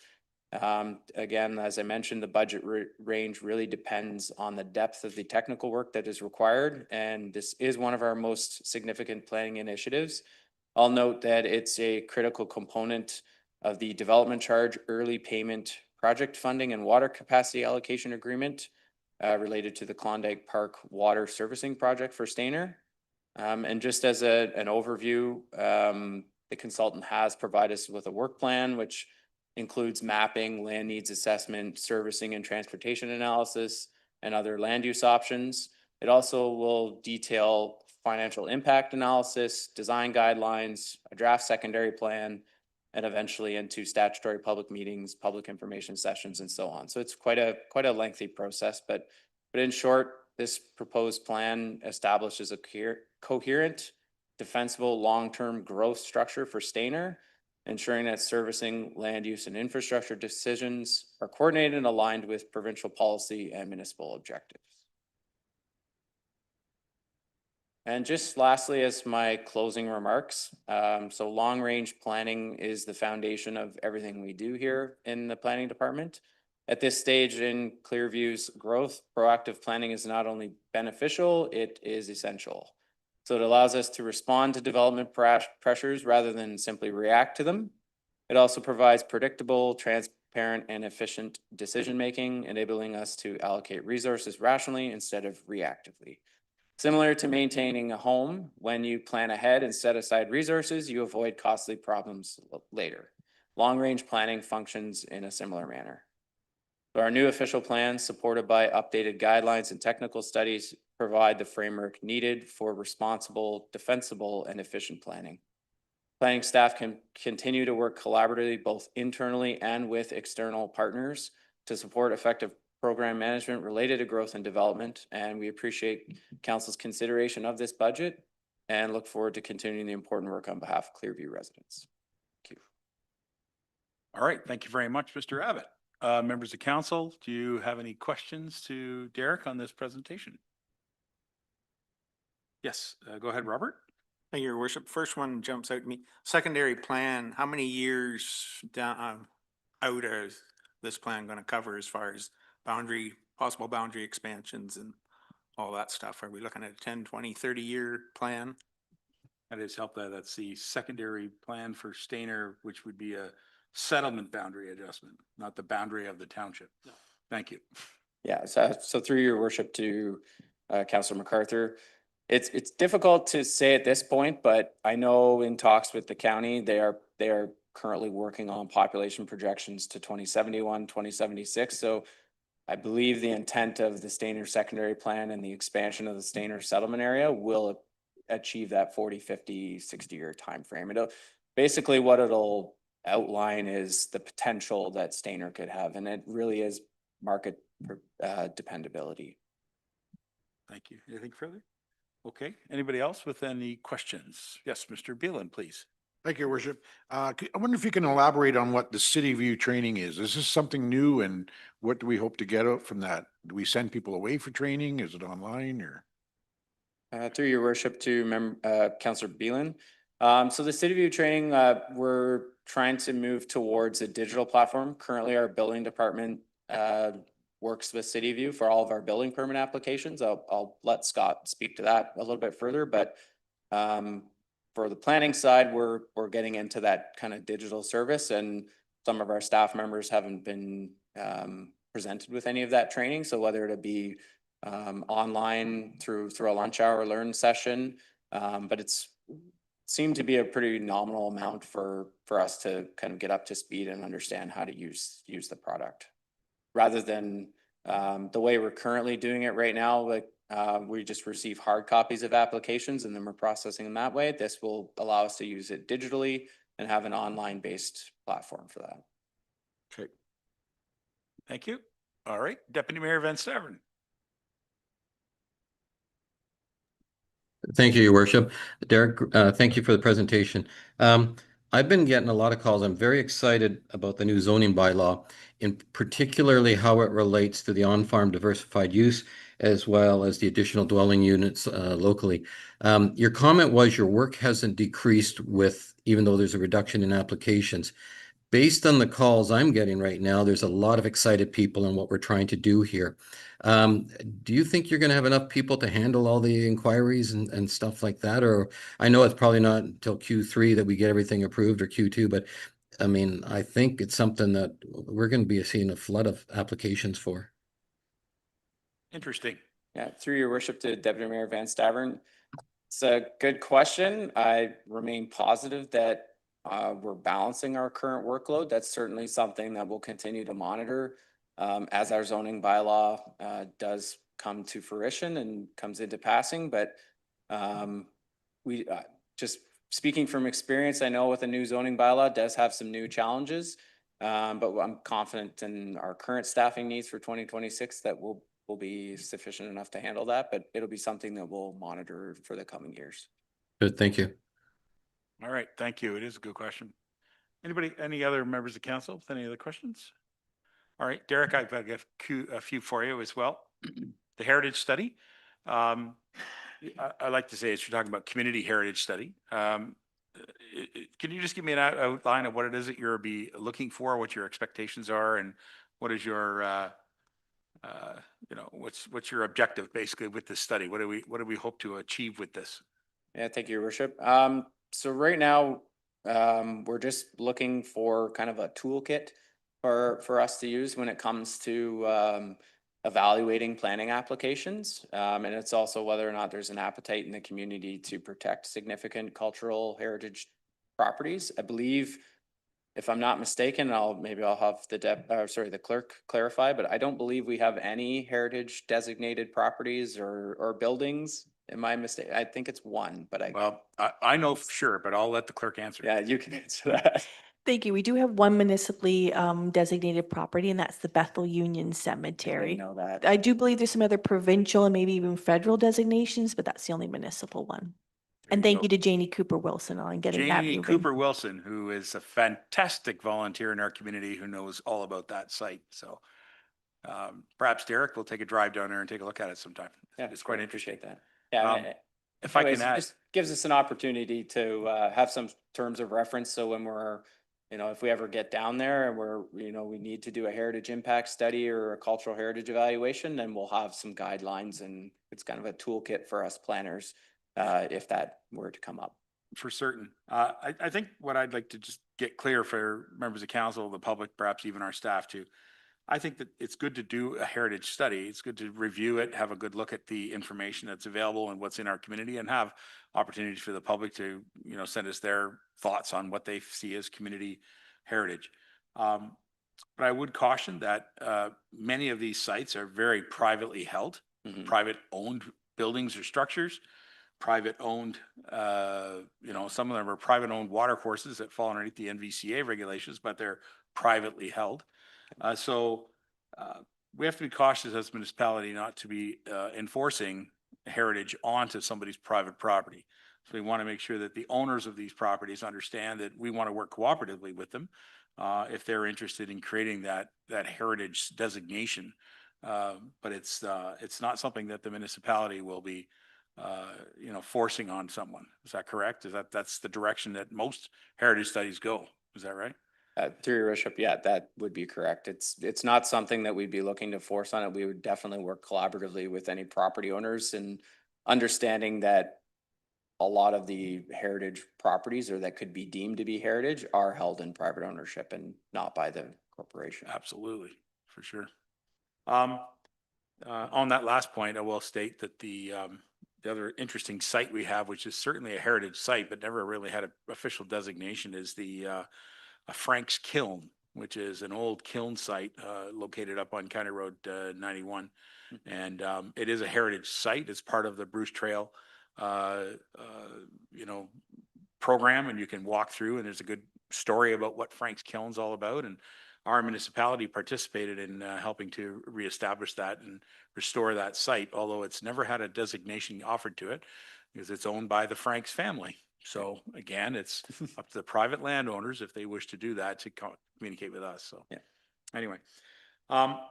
[SPEAKER 14] Again, as I mentioned, the budget range really depends on the depth of the technical work that is required, and this is one of our most significant planning initiatives. I'll note that it's a critical component of the development charge, early payment, project funding, and water capacity allocation agreement related to the Klondike Park water servicing project for Stainer. And just as an overview, the consultant has provided us with a work plan, which includes mapping, land needs assessment, servicing and transportation analysis, and other land use options. It also will detail financial impact analysis, design guidelines, a draft secondary plan, and eventually into statutory public meetings, public information sessions, and so on. So it's quite a lengthy process, but in short, this proposed plan establishes a coherent, defensible, long-term growth structure for Stainer, ensuring that servicing, land use, and infrastructure decisions are coordinated and aligned with provincial policy and municipal objectives. And just lastly, as my closing remarks, so long-range planning is the foundation of everything we do here in the planning department. At this stage in Clearview's growth, proactive planning is not only beneficial, it is essential. So it allows us to respond to development pressures rather than simply react to them. It also provides predictable, transparent, and efficient decision-making, enabling us to allocate resources rationally instead of reactively. Similar to maintaining a home, when you plan ahead and set aside resources, you avoid costly problems later. Long-range planning functions in a similar manner. So our new official plans, supported by updated guidelines and technical studies, provide the framework needed for responsible, defensible, and efficient planning. Planning staff can continue to work collaboratively both internally and with external partners to support effective program management related to growth and development. And we appreciate Council's consideration of this budget and look forward to continuing the important work on behalf of Clearview residents. Thank you.
[SPEAKER 1] All right, thank you very much, Mr. Abbott. Members of council, do you have any questions to Derek on this presentation? Yes, go ahead, Robert.
[SPEAKER 6] Thank you, Your Worship. First one jumps out to me. Secondary plan, how many years down out is this plan going to cover as far as possible boundary expansions and all that stuff? Are we looking at a 10, 20, 30-year plan?
[SPEAKER 1] That is help that. That's the secondary plan for Stainer, which would be a settlement boundary adjustment, not the boundary of the township. No. Thank you.
[SPEAKER 14] Yeah, so through Your Worship to Councillor MacArthur, it's difficult to say at this point, but I know in talks with the county, they are currently working on population projections to 2071, 2076. So I believe the intent of the Stainer secondary plan and the expansion of the Stainer settlement area will achieve that 40, 50, 60-year timeframe. Basically what it'll outline is the potential that Stainer could have, and it really is market dependability.
[SPEAKER 1] Thank you. Anything further? Okay. Anybody else with any questions? Yes, Mr. Beelan, please.
[SPEAKER 7] Thank you, Your Worship. I wonder if you can elaborate on what the City View training is. Is this something new, and what do we hope to get out from that? Do we send people away for training? Is it online or?
[SPEAKER 14] Through Your Worship to Councillor Beelan. So the City View training, we're trying to move towards a digital platform. Currently, our building department works with City View for all of our building permit applications. I'll let Scott speak to that a little bit further, but for the planning side, we're getting into that kind of digital service, and some of our staff members haven't been presented with any of that training. So whether it be online through a lunch hour learn session, but it's seemed to be a pretty nominal amount for us to kind of get up to speed and understand how to use the product. Rather than the way we're currently doing it right now, like we just receive hard copies of applications and then we're processing them that way. This will allow us to use it digitally and have an online based platform for that.
[SPEAKER 1] Okay. Thank you. All right, Deputy Mayor Van Staveren.
[SPEAKER 5] Thank you, Your Worship. Derek, thank you for the presentation. I've been getting a lot of calls. I'm very excited about the new zoning bylaw, in particularly how it relates to the on-farm diversified use, as well as the additional dwelling units locally. Your comment was your work hasn't decreased even though there's a reduction in applications. Based on the calls I'm getting right now, there's a lot of excited people in what we're trying to do here. Do you think you're going to have enough people to handle all the inquiries and stuff like that? Or I know it's probably not until Q3 that we get everything approved, or Q2, but I mean, I think it's something that we're going to be seeing a flood of applications for.
[SPEAKER 1] Interesting.
[SPEAKER 14] Yeah, through your worship to Deputy Mayor Van Staveren. It's a good question. I remain positive that we're balancing our current workload. That's certainly something that we'll continue to monitor as our zoning bylaw does come to fruition and comes into passing. But we just speaking from experience, I know with a new zoning bylaw does have some new challenges, but I'm confident in our current staffing needs for 2026 that will be sufficient enough to handle that, but it'll be something that we'll monitor for the coming years.
[SPEAKER 5] Good, thank you.
[SPEAKER 1] All right, thank you. It is a good question. Any other members of council with any other questions? All right, Derek, I've got a few for you as well. The heritage study. I like to say you're talking about community heritage study. Can you just give me an outline of what it is that you'll be looking for, what your expectations are, and what is your what's your objective basically with this study? What do we hope to achieve with this?
[SPEAKER 14] Yeah, thank you, Your Worship. So right now, we're just looking for kind of a toolkit for us to use when it comes to evaluating planning applications. And it's also whether or not there's an appetite in the community to protect significant cultural heritage properties. I believe, if I'm not mistaken, I'll have the clerk clarify, but I don't believe we have any heritage designated properties or buildings. Am I mistaken? I think it's one, but
[SPEAKER 1] Well, I know for sure, but I'll let the clerk answer.
[SPEAKER 14] yeah, you can answer that.
[SPEAKER 4] Thank you. We do have one municipally designated property, and that's the Bethel Union
[SPEAKER 14] I
[SPEAKER 4] Cemetery.
[SPEAKER 14] didn't know that.
[SPEAKER 4] I do believe there's some other provincial and maybe even federal designations, but that's the only municipal one. And thank you to Janie Cooper Wilson on getting that
[SPEAKER 1] Janie
[SPEAKER 4] moving.
[SPEAKER 1] Cooper Wilson, who is a fantastic volunteer in our community who knows all about that site. So perhaps Derek will take a drive down there and take a look at it sometime.
[SPEAKER 14] Yeah,
[SPEAKER 1] It's quite
[SPEAKER 14] I
[SPEAKER 1] interesting.
[SPEAKER 14] appreciate that. Yeah.
[SPEAKER 1] If I
[SPEAKER 14] Anyways,
[SPEAKER 1] can
[SPEAKER 14] it
[SPEAKER 1] add,
[SPEAKER 14] just gives us an opportunity to have some terms of reference. So when we're, if we ever get down there and we need to do a heritage impact study or a cultural heritage evaluation, then we'll have some guidelines, and it's kind of a toolkit for us planners if that were to come up.
[SPEAKER 1] for certain. I think what I'd like to just get clear for members of council, the public, perhaps even our staff too. I think that it's good to do a heritage study. It's good to review it, have a good look at the information that's available and what's in our community, and have opportunities for the public to, send us their thoughts on what they see as community heritage. But I would caution that many of these sites are very privately held, private owned buildings or structures, private owned, some of them are private owned water courses that fall underneath the NVCA regulations, but they're privately held. So we have to be cautious as a municipality not to be enforcing heritage onto somebody's private property. So we want to make sure that the owners of these properties understand that we want to work cooperatively with them if they're interested in creating that heritage designation. But it's not something that the municipality will be forcing on someone. Is that correct? That's the direction that most heritage studies go? Is that right?
[SPEAKER 14] Through your worship, yeah, that would be correct. It's not something that we'd be looking to force on it. We would definitely work collaboratively with any property owners, and understanding that a lot of the heritage properties, or that could be deemed to be heritage, are held in private ownership and not by the corporation.
[SPEAKER 1] Absolutely, for sure. On that last point, I will state that the the other interesting site we have, which is certainly a heritage site, but never really had an official designation, is the Frank's Kiln, which is an old kiln site located up on County Road 91. And it is a heritage site. It's part of the Bruce Trail, you know, program, and you can walk through, and there's a good story about what Frank's Kiln's all about. And our municipality participated in helping to reestablish that and restore that site, although it's never had a designation offered to it because it's owned by the Franks family. So again, it's up to the private landowners if they wish to do that to communicate with us. So
[SPEAKER 14] Yeah.
[SPEAKER 1] anyway,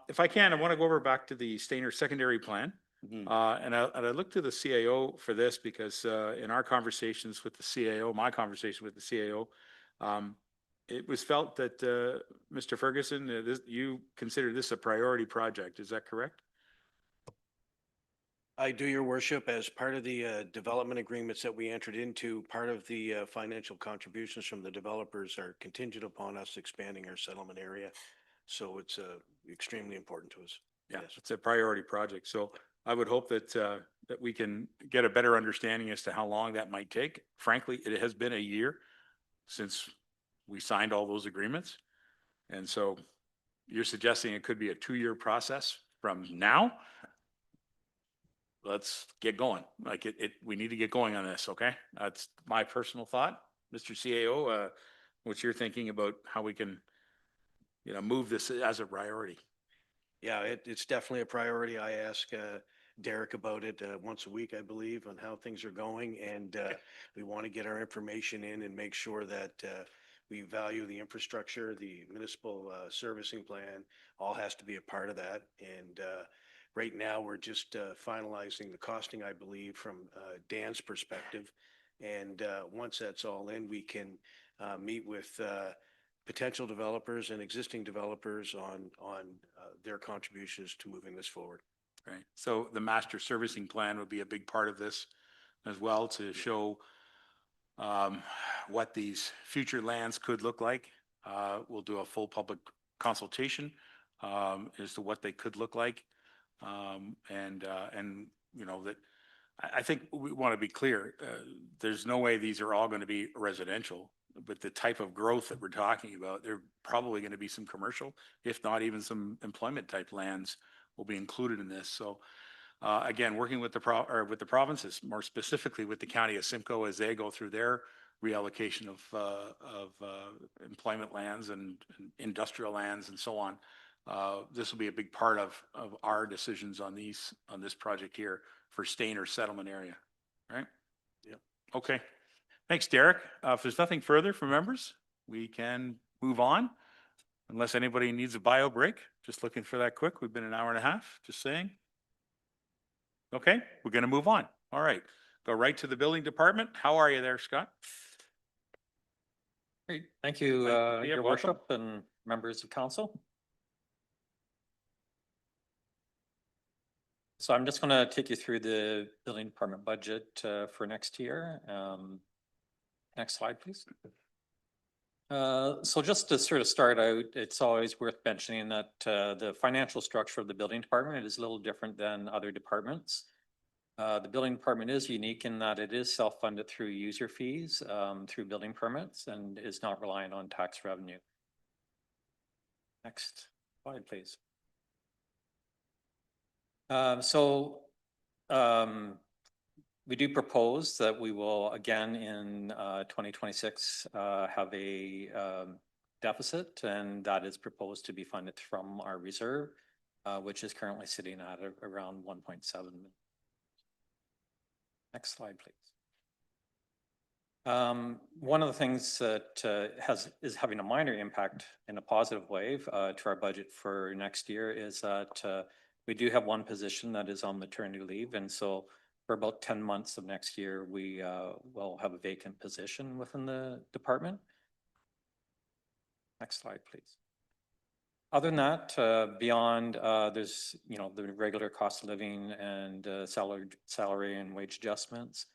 [SPEAKER 1] if I can, I want to go over back to the Stainer secondary plan. And I looked to the CAO for this because in our conversations with the CAO, my conversation with the CAO, it was felt that Mr. Ferguson, you consider this a priority project. Is that correct?
[SPEAKER 2] I do, your worship, as part of the development agreements that we entered into, part of the financial contributions from the developers are contingent upon us expanding our settlement area. So it's extremely important to us.
[SPEAKER 1] Yeah,
[SPEAKER 2] Yes.
[SPEAKER 1] it's a priority project. So I would hope that that we can get a better understanding as to how long that might take. Frankly, it has been a year since we signed all those agreements. And so you're suggesting it could be a 2-year process from now? Let's get going. Like we need to get going on this, okay? That's my personal thought. Mr. CAO, what's your thinking about how we can, you know, move this as a priority?
[SPEAKER 2] Yeah, it's definitely a priority. I ask Derek about it once a week, I believe, on how things are going. And we want to get our information in and make sure that we value the infrastructure, the municipal servicing plan, all has to be a part of that. And right now, we're just finalizing the costing, I believe, from Dan's perspective. And once that's all in, we can meet with potential developers and existing developers on their contributions to moving this forward.
[SPEAKER 1] Right. So the master servicing plan would be a big part of this as well, to show what these future lands could look like. We'll do a full public consultation as to what they could look like. And you know, that I think we want to be clear. There's no way these are all going to be residential, but the type of growth that we're talking about, they're probably going to be some commercial, if not even some employment type lands will be included in this. So again, working with the provinces, more specifically with the county of Simcoe as they go through their reallocation of employment lands and industrial lands and so on. This will be a big part of our decisions on this project here for Stainer settlement area, right?
[SPEAKER 2] Yep.
[SPEAKER 1] Okay. Thanks, Derek. If there's nothing further from members, we can move on. Unless anybody needs a bio break, just looking for that quick. We've been an hour and a half, just saying. Okay, we're going to move on. All right, go right to the building department. How are you there, Scott?
[SPEAKER 15] Great, thank you,
[SPEAKER 1] Yeah,
[SPEAKER 15] Your
[SPEAKER 1] welcome.
[SPEAKER 15] Worship and members of council. So I'm just going to take you through the building department budget for next year. Next slide, please. So just to sort of start out, it's always worth mentioning that the financial structure of the building department is a little different than other departments. The building department is unique in that it is self-funded through user fees, through building permits, and is not reliant on tax revenue. Next slide, please. We do propose that we will again in 2026 have a deficit, and that is proposed to be funded from our reserve, which is currently sitting at around 1.7 million. Next slide, please. One of the things that is having a minor impact in a positive way to our budget for next year is that we do have one position that is on maternity leave, and so for about 10 months of next year, we will have a vacant position within the department. Next slide, please. Other than that, beyond there's the regular cost of living and salary and wage adjustments.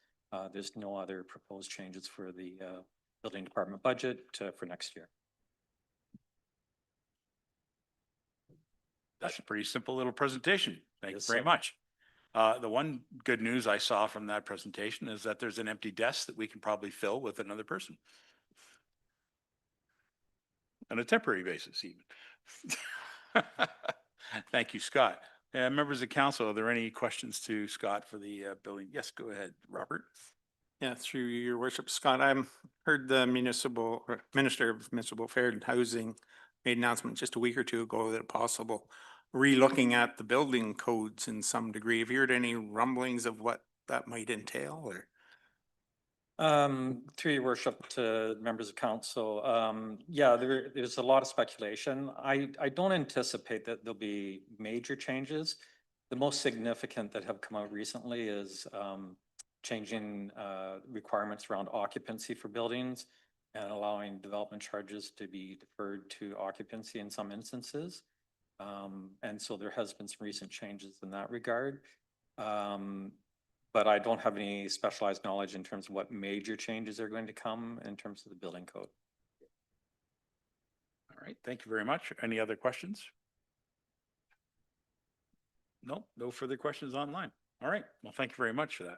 [SPEAKER 15] There's no other proposed changes for the building department budget for next year.
[SPEAKER 1] That's a pretty simple little presentation. Thank you
[SPEAKER 15] Yes,
[SPEAKER 1] very
[SPEAKER 15] sir.
[SPEAKER 1] much. The one good news I saw from that presentation is that there's an empty desk that we can probably fill with another person. On a temporary basis even. Thank you, Scott. Members of council, are there any questions to Scott for the building? Yes, go ahead, Robert.
[SPEAKER 6] Yeah, through your worship, Scott, I heard the Minister of Municipal Affairs and Housing made an announcement just a week or two ago that possible re-looking at the building codes in some degree. Have you heard any rumblings of what that might entail or?
[SPEAKER 15] Through your worship to members of council, yeah, there's a lot of speculation. I don't anticipate that there'll be major changes. The most significant that have come out recently is changing requirements around occupancy for buildings and allowing development charges to be deferred to occupancy in some instances. And so there has been some recent changes in that regard. But I don't have any specialized knowledge in terms of what major changes are going to come in terms of the building code.
[SPEAKER 1] All right, thank you very much. Any other questions? No, no further questions online. All right, well, thank you very much for that.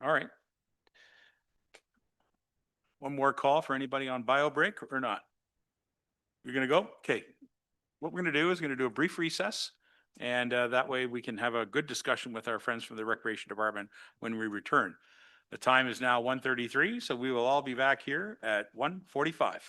[SPEAKER 1] All right. One more call for anybody on bio break or not? You're gonna go? Okay. What we're gonna do is gonna do a brief recess. And that way we can have a good discussion with our friends from the Recreation Department when we return. The time is now 1:33, so we will all be back here at 1:45.